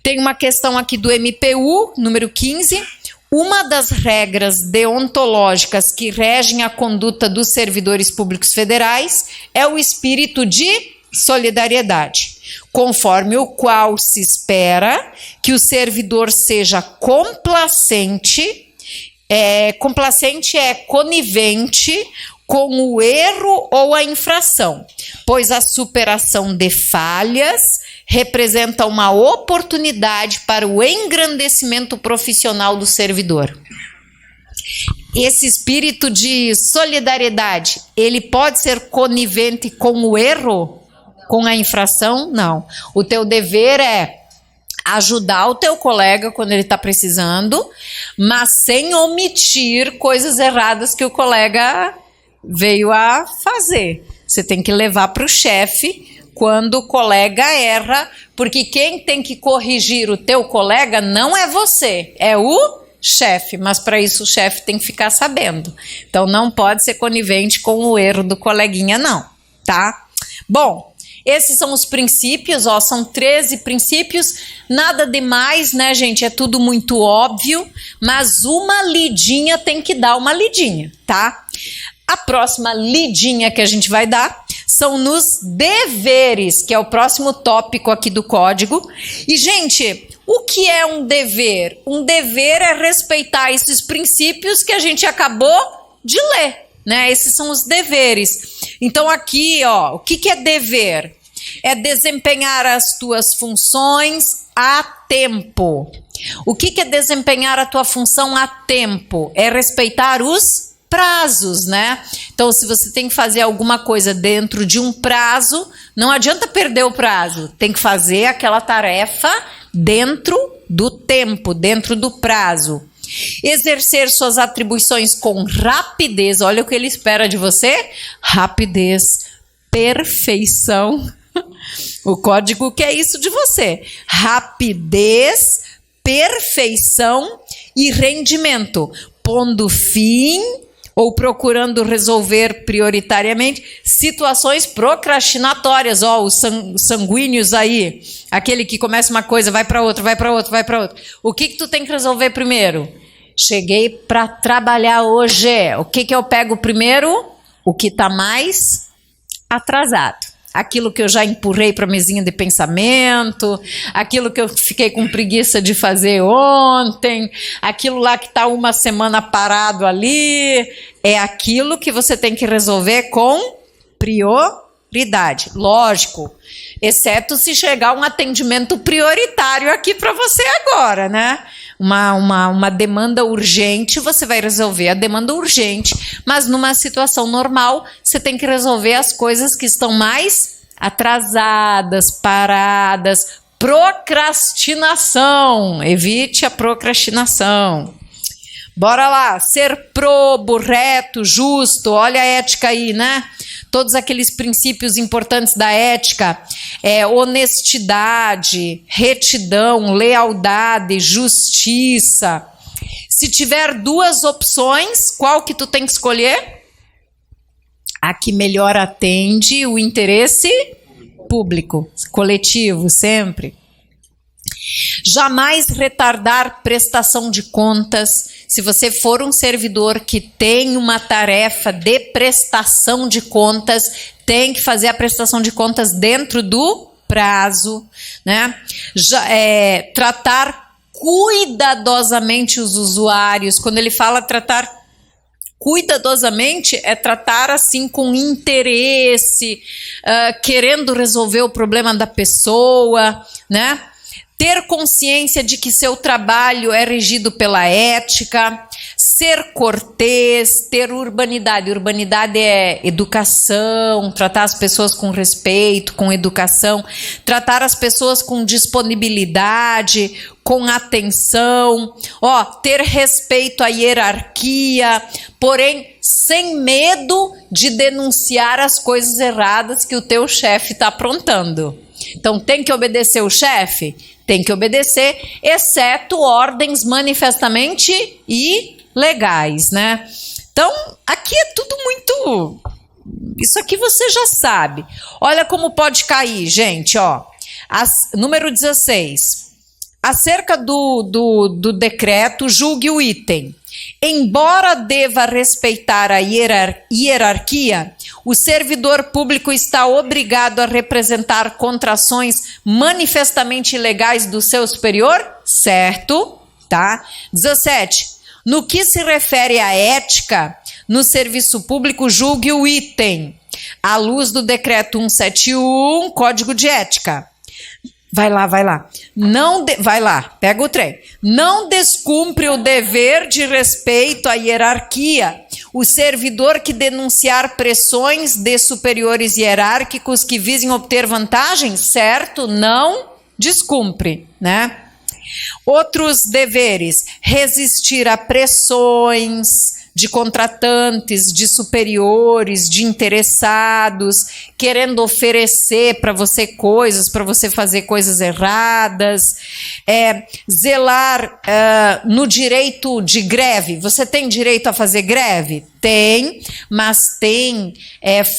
tem uma questão aqui do MPU, número 15. Uma das regras deontológicas que regem a conduta dos servidores públicos federais é o espírito de solidariedade, conforme o qual se espera que o servidor seja complacente é conivente com o erro ou a infração, pois a superação de falhas representa uma oportunidade para o engrandecimento profissional do servidor. Esse espírito de solidariedade, ele pode ser conivente com o erro? Com a infração? Não. O teu dever é ajudar o teu colega quando ele está precisando, mas sem omitir coisas erradas que o colega veio a fazer. Você tem que levar para o chefe quando o colega erra, porque quem tem que corrigir o teu colega não é você, é o chefe, mas para isso o chefe tem que ficar sabendo. Então não pode ser conivente com o erro do coleguinha não, tá? Bom, esses são os princípios, ó, são 13 princípios, nada demais, né, gente? É tudo muito óbvio, mas uma lidinha tem que dar uma lidinha, tá? A próxima lidinha que a gente vai dar são nos deveres, que é o próximo tópico aqui do código. E, gente, o que é um dever? Um dever é respeitar esses princípios que a gente acabou de ler, né? Esses são os deveres. Então, aqui, ó, o que é dever? É desempenhar as tuas funções a tempo. O que é desempenhar a tua função a tempo? É respeitar os prazos, né? Então, se você tem que fazer alguma coisa dentro de um prazo, não adianta perder o prazo. Tem que fazer aquela tarefa dentro do tempo, dentro do prazo. Exercer suas atribuições com rapidez. Olha o que ele espera de você. Rapidez, perfeição. O código quer isso de você. Rapidez, perfeição e rendimento. Pondo fim ou procurando resolver prioritariamente situações procrastinatórias. Ó, os sanguíneos aí, aquele que começa uma coisa, vai para outra, vai para outra, vai para outra. O que tu tem que resolver primeiro? Cheguei para trabalhar hoje. O que eu pego primeiro? O que está mais atrasado. Aquilo que eu já empurrei para a mesinha de pensamento, aquilo que eu fiquei com preguiça de fazer ontem, aquilo lá que está uma semana parado ali, é aquilo que você tem que resolver com prioridade. Lógico, exceto se chegar um atendimento prioritário aqui para você agora, né? Uma demanda urgente, você vai resolver a demanda urgente, mas numa situação normal, você tem que resolver as coisas que estão mais atrasadas, paradas. Procrastinação, evite a procrastinação. Bora lá, ser probo, reto, justo, olha a ética aí, né? Todos aqueles princípios importantes da ética, honestidade, retidão, lealdade, justiça. Se tiver duas opções, qual que tu tem que escolher? A que melhor atende o interesse público, coletivo, sempre. Jamais retardar prestação de contas. Se você for um servidor que tem uma tarefa de prestação de contas, tem que fazer a prestação de contas dentro do prazo, né? Tratar cuidadosamente os usuários. Quando ele fala tratar cuidadosamente, é tratar assim com interesse, querendo resolver o problema da pessoa, né? Ter consciência de que seu trabalho é regido pela ética, ser cortês, ter urbanidade. Urbanidade é educação, tratar as pessoas com respeito, com educação, tratar as pessoas com disponibilidade, com atenção, ter respeito à hierarquia, porém sem medo de denunciar as coisas erradas que o teu chefe está aprontando. Então, tem que obedecer o chefe? Tem que obedecer, exceto ordens manifestamente ilegais, né? Então, aqui é tudo muito... Isso aqui você já sabe. Olha como pode cair, gente, número 16. Acerca do decreto, julgue o item. Embora deva respeitar a hierarquia, o servidor público está obrigado a representar contrações manifestamente ilegais do seu superior? Certo, tá? 17. No que se refere à ética, no serviço público, julgue o item, à luz do decreto 171, Código de Ética. Vai lá. Vai lá, pega o trem. Não descumpre o dever de respeito à hierarquia. O servidor que denunciar pressões de superiores hierárquicos que visem obter vantagem, certo? Não descumpre, né? Outros deveres: resistir a pressões de contratantes, de superiores, de interessados, querendo oferecer para você coisas, para você fazer coisas erradas, zelar no direito de greve. Você tem direito a fazer greve? Tem, mas tem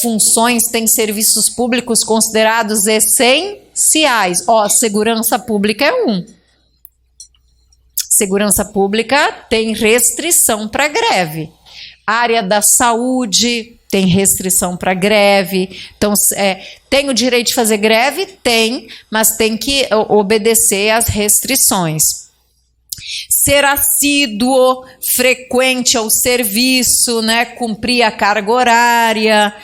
funções, tem serviços públicos considerados essenciais. Segurança pública é um. Segurança pública tem restrição para greve. Área da saúde tem restrição para greve. Então, tem o direito de fazer greve? Tem, mas tem que obedecer às restrições. Ser assíduo, frequente ao serviço, né? Cumprir a carga horária,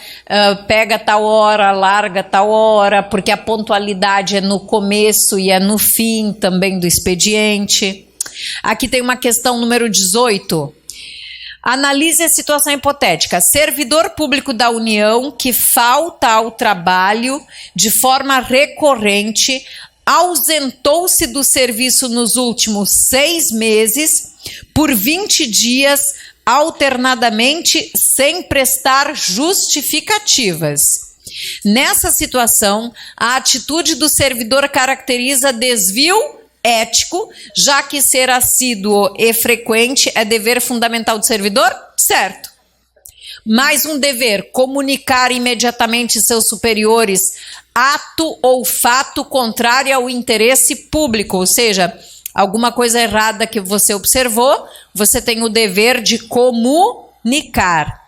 pega tal hora, larga tal hora, porque a pontualidade é no começo e é no fim também do expediente. Aqui tem uma questão número 18. Analise a situação hipotética. Servidor público da União que falta ao trabalho de forma recorrente, ausentou-se do serviço nos últimos 6 meses por 20 dias alternadamente sem prestar justificativas. Nessa situação, a atitude do servidor caracteriza desvio ético, já que ser assíduo e frequente é dever fundamental do servidor? Certo. Mais um dever, comunicar imediatamente seus superiores ato ou fato contrário ao interesse público, ou seja, alguma coisa errada que você observou, você tem o dever de comunicar.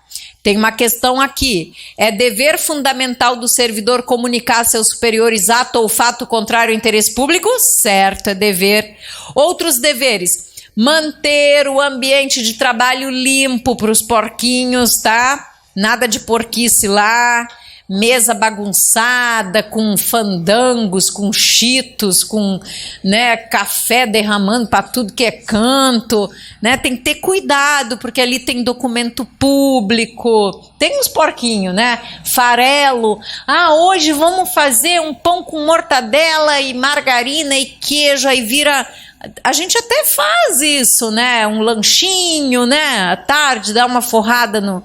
Tem uma questão aqui, é dever fundamental do servidor comunicar a seus superiores ato ou fato contrário ao interesse público? Certo, é dever. Outros deveres, manter o ambiente de trabalho limpo para os porquinhos, tá? Nada de porquice lá, mesa bagunçada, com fandangos, com cheetos, com, né, café derramando para tudo que é canto, né? Tem que ter cuidado, porque ali tem documento público, tem uns porquinhos, né? Farelo, hoje vamos fazer um pão com mortadela e margarina e queijo, aí vira... A gente até faz isso, né? Um lanchinho, né? À tarde, dá uma forrada no...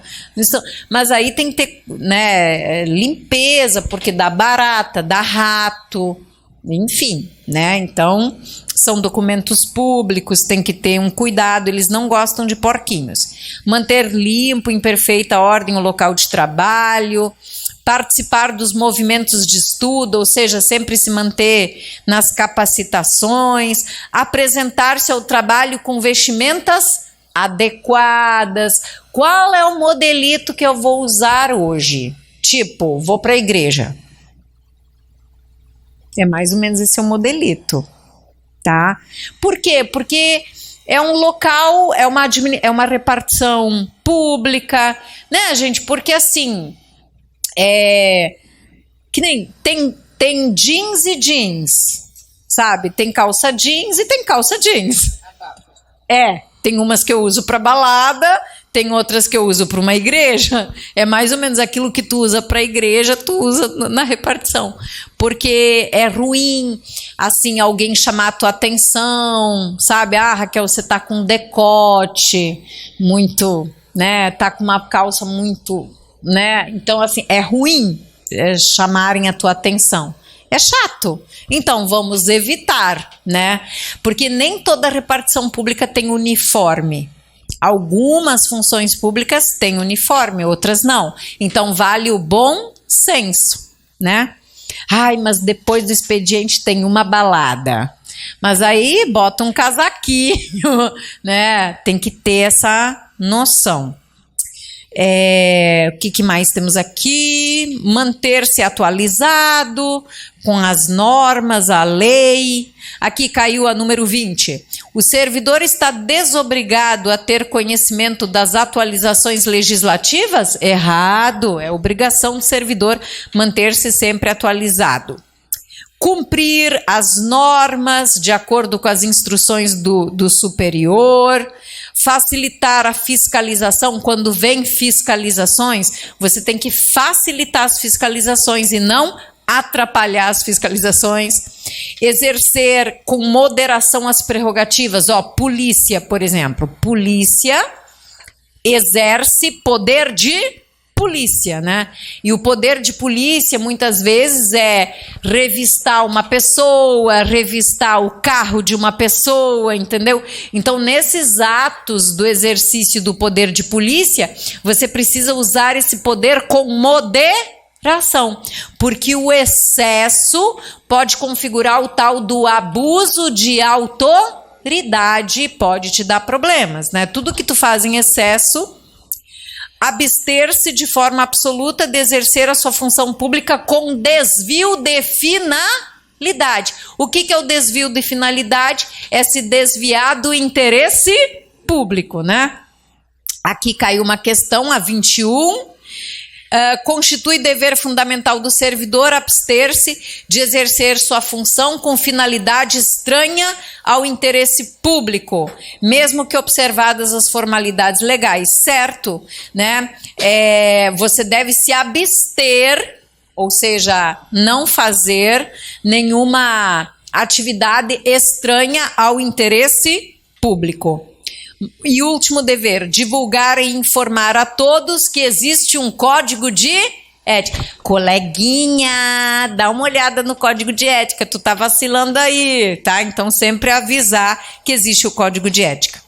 Mas aí tem que ter, né, limpeza, porque dá barata, dá rato, enfim, né? Então, são documentos públicos, tem que ter um cuidado, eles não gostam de porquinhos. Manter limpo, em perfeita ordem, o local de trabalho... Participar dos movimentos de estudo, ou seja, sempre se manter nas capacitações, apresentar-se ao trabalho com vestimentas adequadas. Qual é o modelito que eu vou usar hoje? Tipo, vou para a igreja. É mais ou menos esse o modelito, tá? Por quê? Porque é um local, é uma repartição pública, né, gente? Porque assim... que nem tem jeans e jeans, sabe? Tem calça jeans e tem calça jeans. Tem umas que eu uso para balada, tem outras que eu uso para uma igreja. É mais ou menos aquilo que tu usa para a igreja, tu usa na repartição. Porque é ruim, assim, alguém chamar a tua atenção, sabe? Raquel, você tá com um decote muito, né? Tá com uma calça muito... né? Então, assim, é ruim chamarem a tua atenção. É chato. Então, vamos evitar, né? Porque nem toda repartição pública tem uniforme. Algumas funções públicas têm uniforme, outras não. Então, vale o bom senso, né? Mas depois do expediente tem uma balada. Mas aí, bota um casaquinho, né? Tem que ter essa noção. O que mais temos aqui? Manter-se atualizado com as normas, a lei. Aqui caiu a número 20. O servidor está desobrigado a ter conhecimento das atualizações legislativas? Errado, é obrigação do servidor manter-se sempre atualizado. Cumprir as normas de acordo com as instruções do superior, facilitar a fiscalização. Quando vem fiscalizações, você tem que facilitar as fiscalizações e não atrapalhar as fiscalizações. Exercer com moderação as prerrogativas. Polícia, por exemplo. Polícia exerce poder de polícia, né? E o poder de polícia muitas vezes é revistar uma pessoa, revistar o carro de uma pessoa, entendeu? Então, nesses atos do exercício do poder de polícia, você precisa usar esse poder com moderação, porque o excesso pode configurar o tal do abuso de autoridade, pode te dar problemas, né? Tudo que tu faz em excesso abster-se de forma absoluta de exercer a sua função pública com desvio de finalidade. O que é o desvio de finalidade? É se desviar do interesse público, né? Aqui caiu uma questão, a 21. Constitui dever fundamental do servidor abster-se de exercer sua função com finalidade estranha ao interesse público, mesmo que observadas as formalidades legais, certo? Né? Você deve se abster, ou seja, não fazer nenhuma atividade estranha ao interesse público. E último dever, divulgar e informar a todos que existe um código de ética. Coleguinha, dá uma olhada no código de ética, tu tá vacilando aí, tá? Então sempre avisar que existe o código de ética.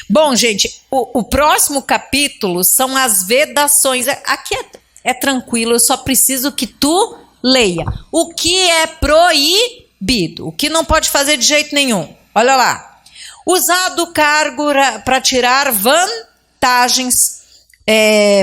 Bom, gente, o próximo capítulo são as vedações. Aqui é tranquilo, eu só preciso que tu leia. O que é proibido, o que não pode fazer de jeito nenhum. Olha lá. Usar do cargo para tirar vantagens,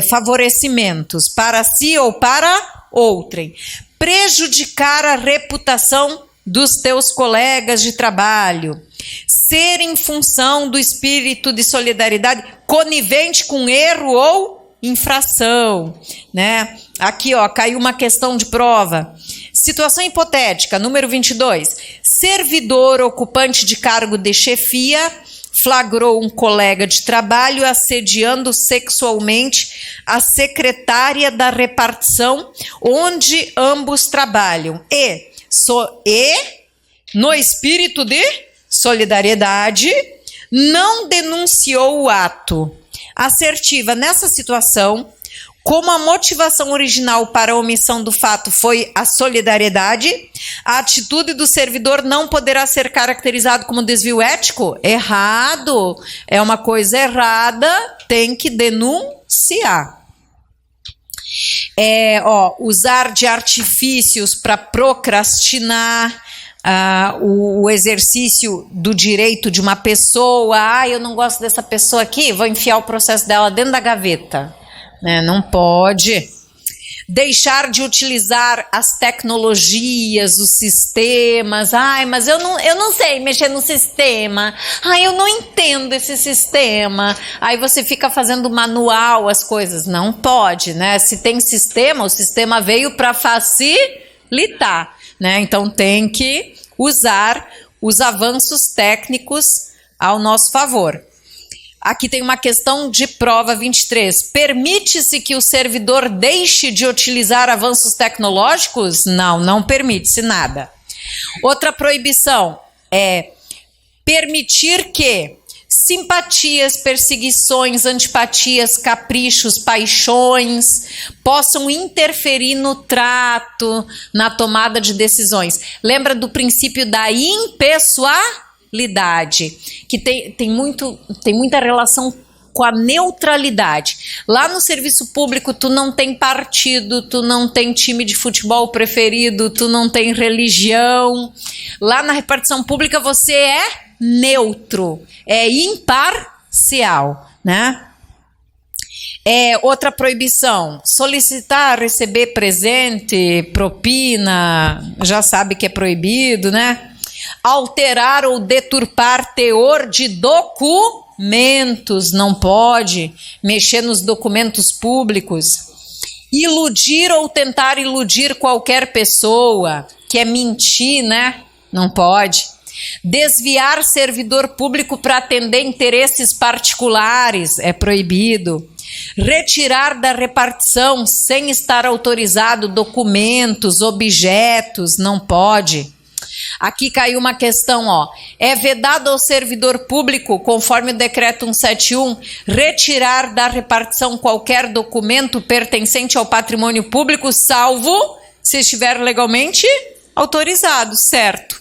favorecimentos para si ou para outrem. Prejudicar a reputação dos teus colegas de trabalho. Ser em função do espírito de solidariedade conivente com erro ou infração, né? Aqui, ó, caiu uma questão de prova. Situação hipotética, número 22. Servidor ocupante de cargo de chefia flagrou um colega de trabalho assediando sexualmente a secretária da repartição onde ambos trabalham e no espírito de solidariedade, não denunciou o ato. Assertiva, nessa situação, como a motivação original para a omissão do fato foi a solidariedade, a atitude do servidor não poderá ser caracterizado como desvio ético? Errado. É uma coisa errada, tem que denunciar. Usar de artifícios para procrastinar o exercício do direito de uma pessoa. Eu não gosto dessa pessoa aqui, vou enfiar o processo dela dentro da gaveta. Não pode. Deixar de utilizar as tecnologias, os sistemas. Mas eu não sei mexer no sistema. Eu não entendo esse sistema. Aí você fica fazendo manual as coisas. Não pode, né? Se tem sistema, o sistema veio para facilitar, né? Então tem que usar os avanços técnicos ao nosso favor. Aqui tem uma questão de prova 23. Permite-se que o servidor deixe de utilizar avanços tecnológicos? Não permite-se nada. Outra proibição é permitir que simpatias, perseguições, antipatias, caprichos, paixões possam interferir no trato, na tomada de decisões. Lembra do princípio da impessoalidade, que tem muita relação com a neutralidade. Lá no serviço público tu não tem partido, tu não tem time de futebol preferido, tu não tem religião. Lá na repartição pública você é neutro, é imparcial, né? Outra proibição, solicitar, receber presente, propina, já sabe que é proibido, né? Alterar ou deturpar teor de documentos, não pode mexer nos documentos públicos. Iludir ou tentar iludir qualquer pessoa, que é mentir, né? Não pode. Desviar servidor público para atender interesses particulares, é proibido. Retirar da repartição sem estar autorizado documentos, objetos, não pode. Aqui caiu uma questão, é vedado ao servidor público, conforme o decreto 171, retirar da repartição qualquer documento pertencente ao patrimônio público, salvo se estiver legalmente autorizado, certo?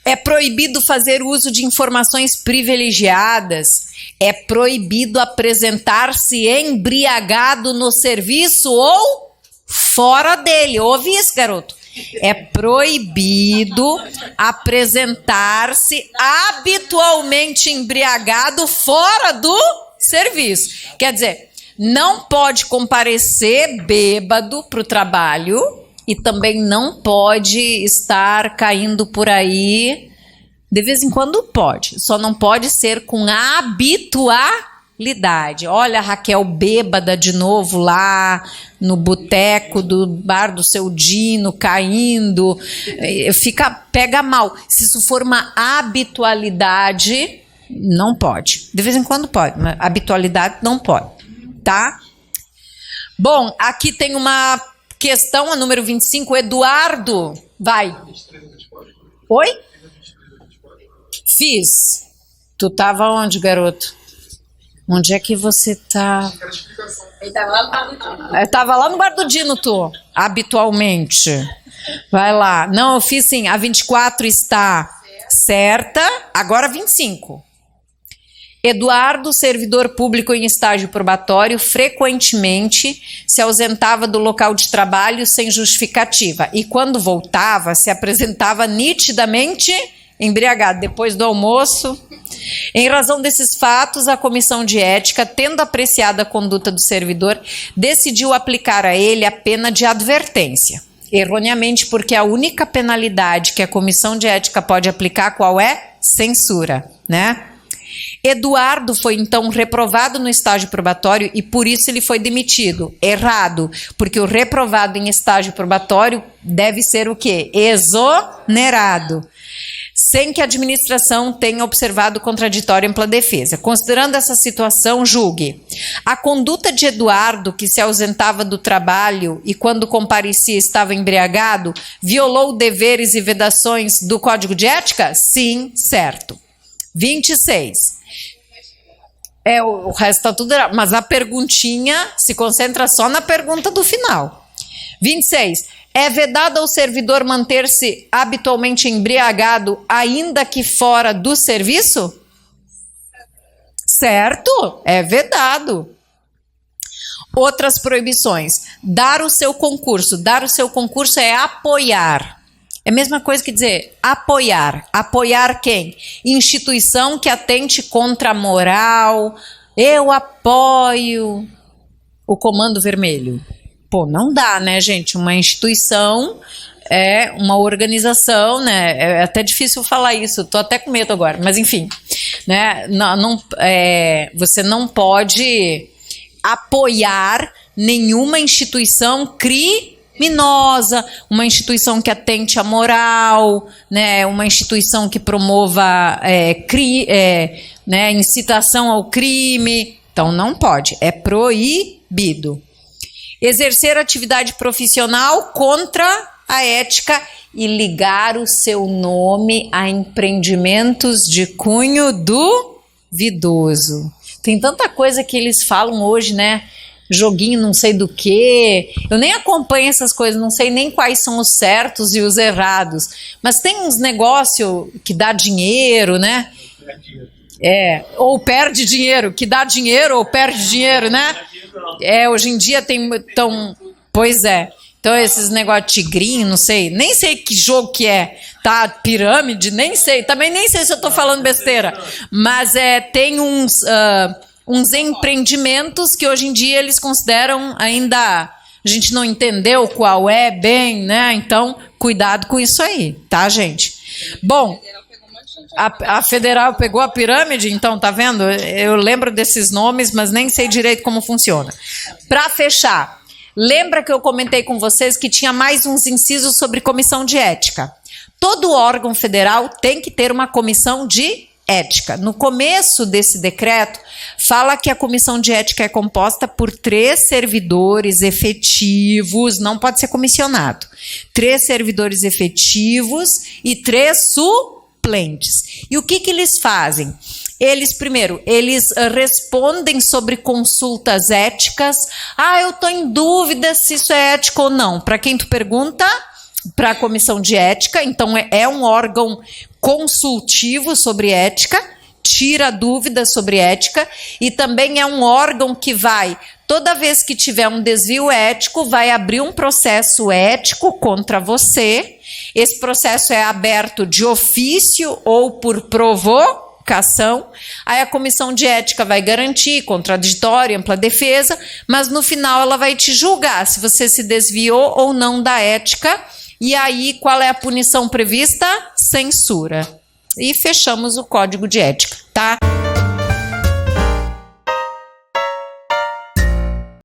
É proibido fazer uso de informações privilegiadas, é proibido apresentar-se embriagado no serviço ou fora dele. Ouve isso, garoto? É proibido apresentar-se habitualmente embriagado fora do serviço. Quer dizer, não pode comparecer bêbado para o trabalho e também não pode estar caindo por aí. De vez em quando pode, só não pode ser com habitualidade. Olha a Raquel bêbada de novo lá no boteco do bar do seu Dino, caindo, pega mal. Se isso for uma habitualidade, não pode. De vez em quando pode, mas habitualidade não pode, tá? Bom, aqui tem uma questão, a número 25, Eduardo, vai. Oi? Fiz. Tu tava onde, garoto? Onde é que você tá? Ele tava lá no bar do Dino. Eu tava lá no bar do Dino, tu, habitualmente. Vai lá. Não, eu fiz sim. A 24 está certa. Agora 25. Eduardo, servidor público em estágio probatório, frequentemente se ausentava do local de trabalho sem justificativa e quando voltava se apresentava nitidamente embriagado depois do almoço. Em razão desses fatos, a Comissão de Ética, tendo apreciado a conduta do servidor, decidiu aplicar a ele a pena de advertência. Erroneamente, porque a única penalidade que a Comissão de Ética pode aplicar, qual é? Censura, né? Eduardo foi então reprovado no estágio probatório e por isso ele foi demitido. Errado, porque o reprovado em estágio probatório deve ser o quê? Exonerado, sem que a administração tenha observado contraditório ampla defesa. Considerando essa situação, julgue. A conduta de Eduardo, que se ausentava do trabalho e quando comparecia estava embriagado, violou deveres e vedações do Código de Ética? Sim, certo. 26. O resto está tudo errado, mas a perguntinha se concentra só na pergunta do final. 26. É vedado ao servidor manter-se habitualmente embriagado, ainda que fora do serviço? Certo, é vedado. Outras proibições. Dar o seu concurso. Dar o seu concurso é apoiar. É a mesma coisa que dizer apoiar. Apoiar quem? Instituição que atente contra a moral. Eu apoio o Comando Vermelho. Pô, não dá, né, gente? Uma instituição é uma organização, né? É até difícil falar isso, tô até com medo agora, mas enfim, né? Você não pode apoiar nenhuma instituição criminosa, uma instituição que atente à moral, né? Uma instituição que promova né? Incitação ao crime. Então não pode, é proibido. Exercer atividade profissional contra a ética e ligar o seu nome a empreendimentos de cunho duvidoso. Tem tanta coisa que eles falam hoje, né? Joguinho não sei do que. Eu nem acompanho essas coisas, não sei nem quais são os certos e os errados. Mas tem uns negócios que dá dinheiro, né? Ou perde dinheiro, que dá dinheiro ou perde dinheiro, né? Hoje em dia tem pois é. Então esses negócios de tigrinho, não sei, nem sei que jogo que é, tá? Pirâmide, nem sei. Também nem sei se eu tô falando besteira. Mas tem uns empreendimentos que hoje em dia eles consideram ainda. A gente não entendeu qual é bem, né? Então, cuidado com isso aí, tá, gente? Bom. A Federal pegou a pirâmide, então, tá vendo? Eu lembro desses nomes, mas nem sei direito como funciona. Para fechar, lembra que eu comentei com vocês que tinha mais uns incisos sobre comissão de ética. Todo órgão federal tem que ter uma comissão de ética. No começo desse decreto, fala que a comissão de ética é composta por 3 servidores efetivos, não pode ser comissionado. 3 servidores efetivos e 3 suplentes. E o que eles fazem? Primeiro, eles respondem sobre consultas éticas. Eu estou em dúvida se isso é ético ou não. Para quem tu pergunta? Para a comissão de ética. Então, é um órgão consultivo sobre ética, tira dúvidas sobre ética, e também é um órgão que vai, toda vez que tiver um desvio ético, vai abrir um processo ético contra você. Esse processo é aberto de ofício ou por provocação. aplicação. Aí a comissão de ética vai garantir contraditório, ampla defesa, mas no final ela vai te julgar se você se desviou ou não da ética. E aí, qual é a punição prevista? Censura. E fechamos o código de ética, tá?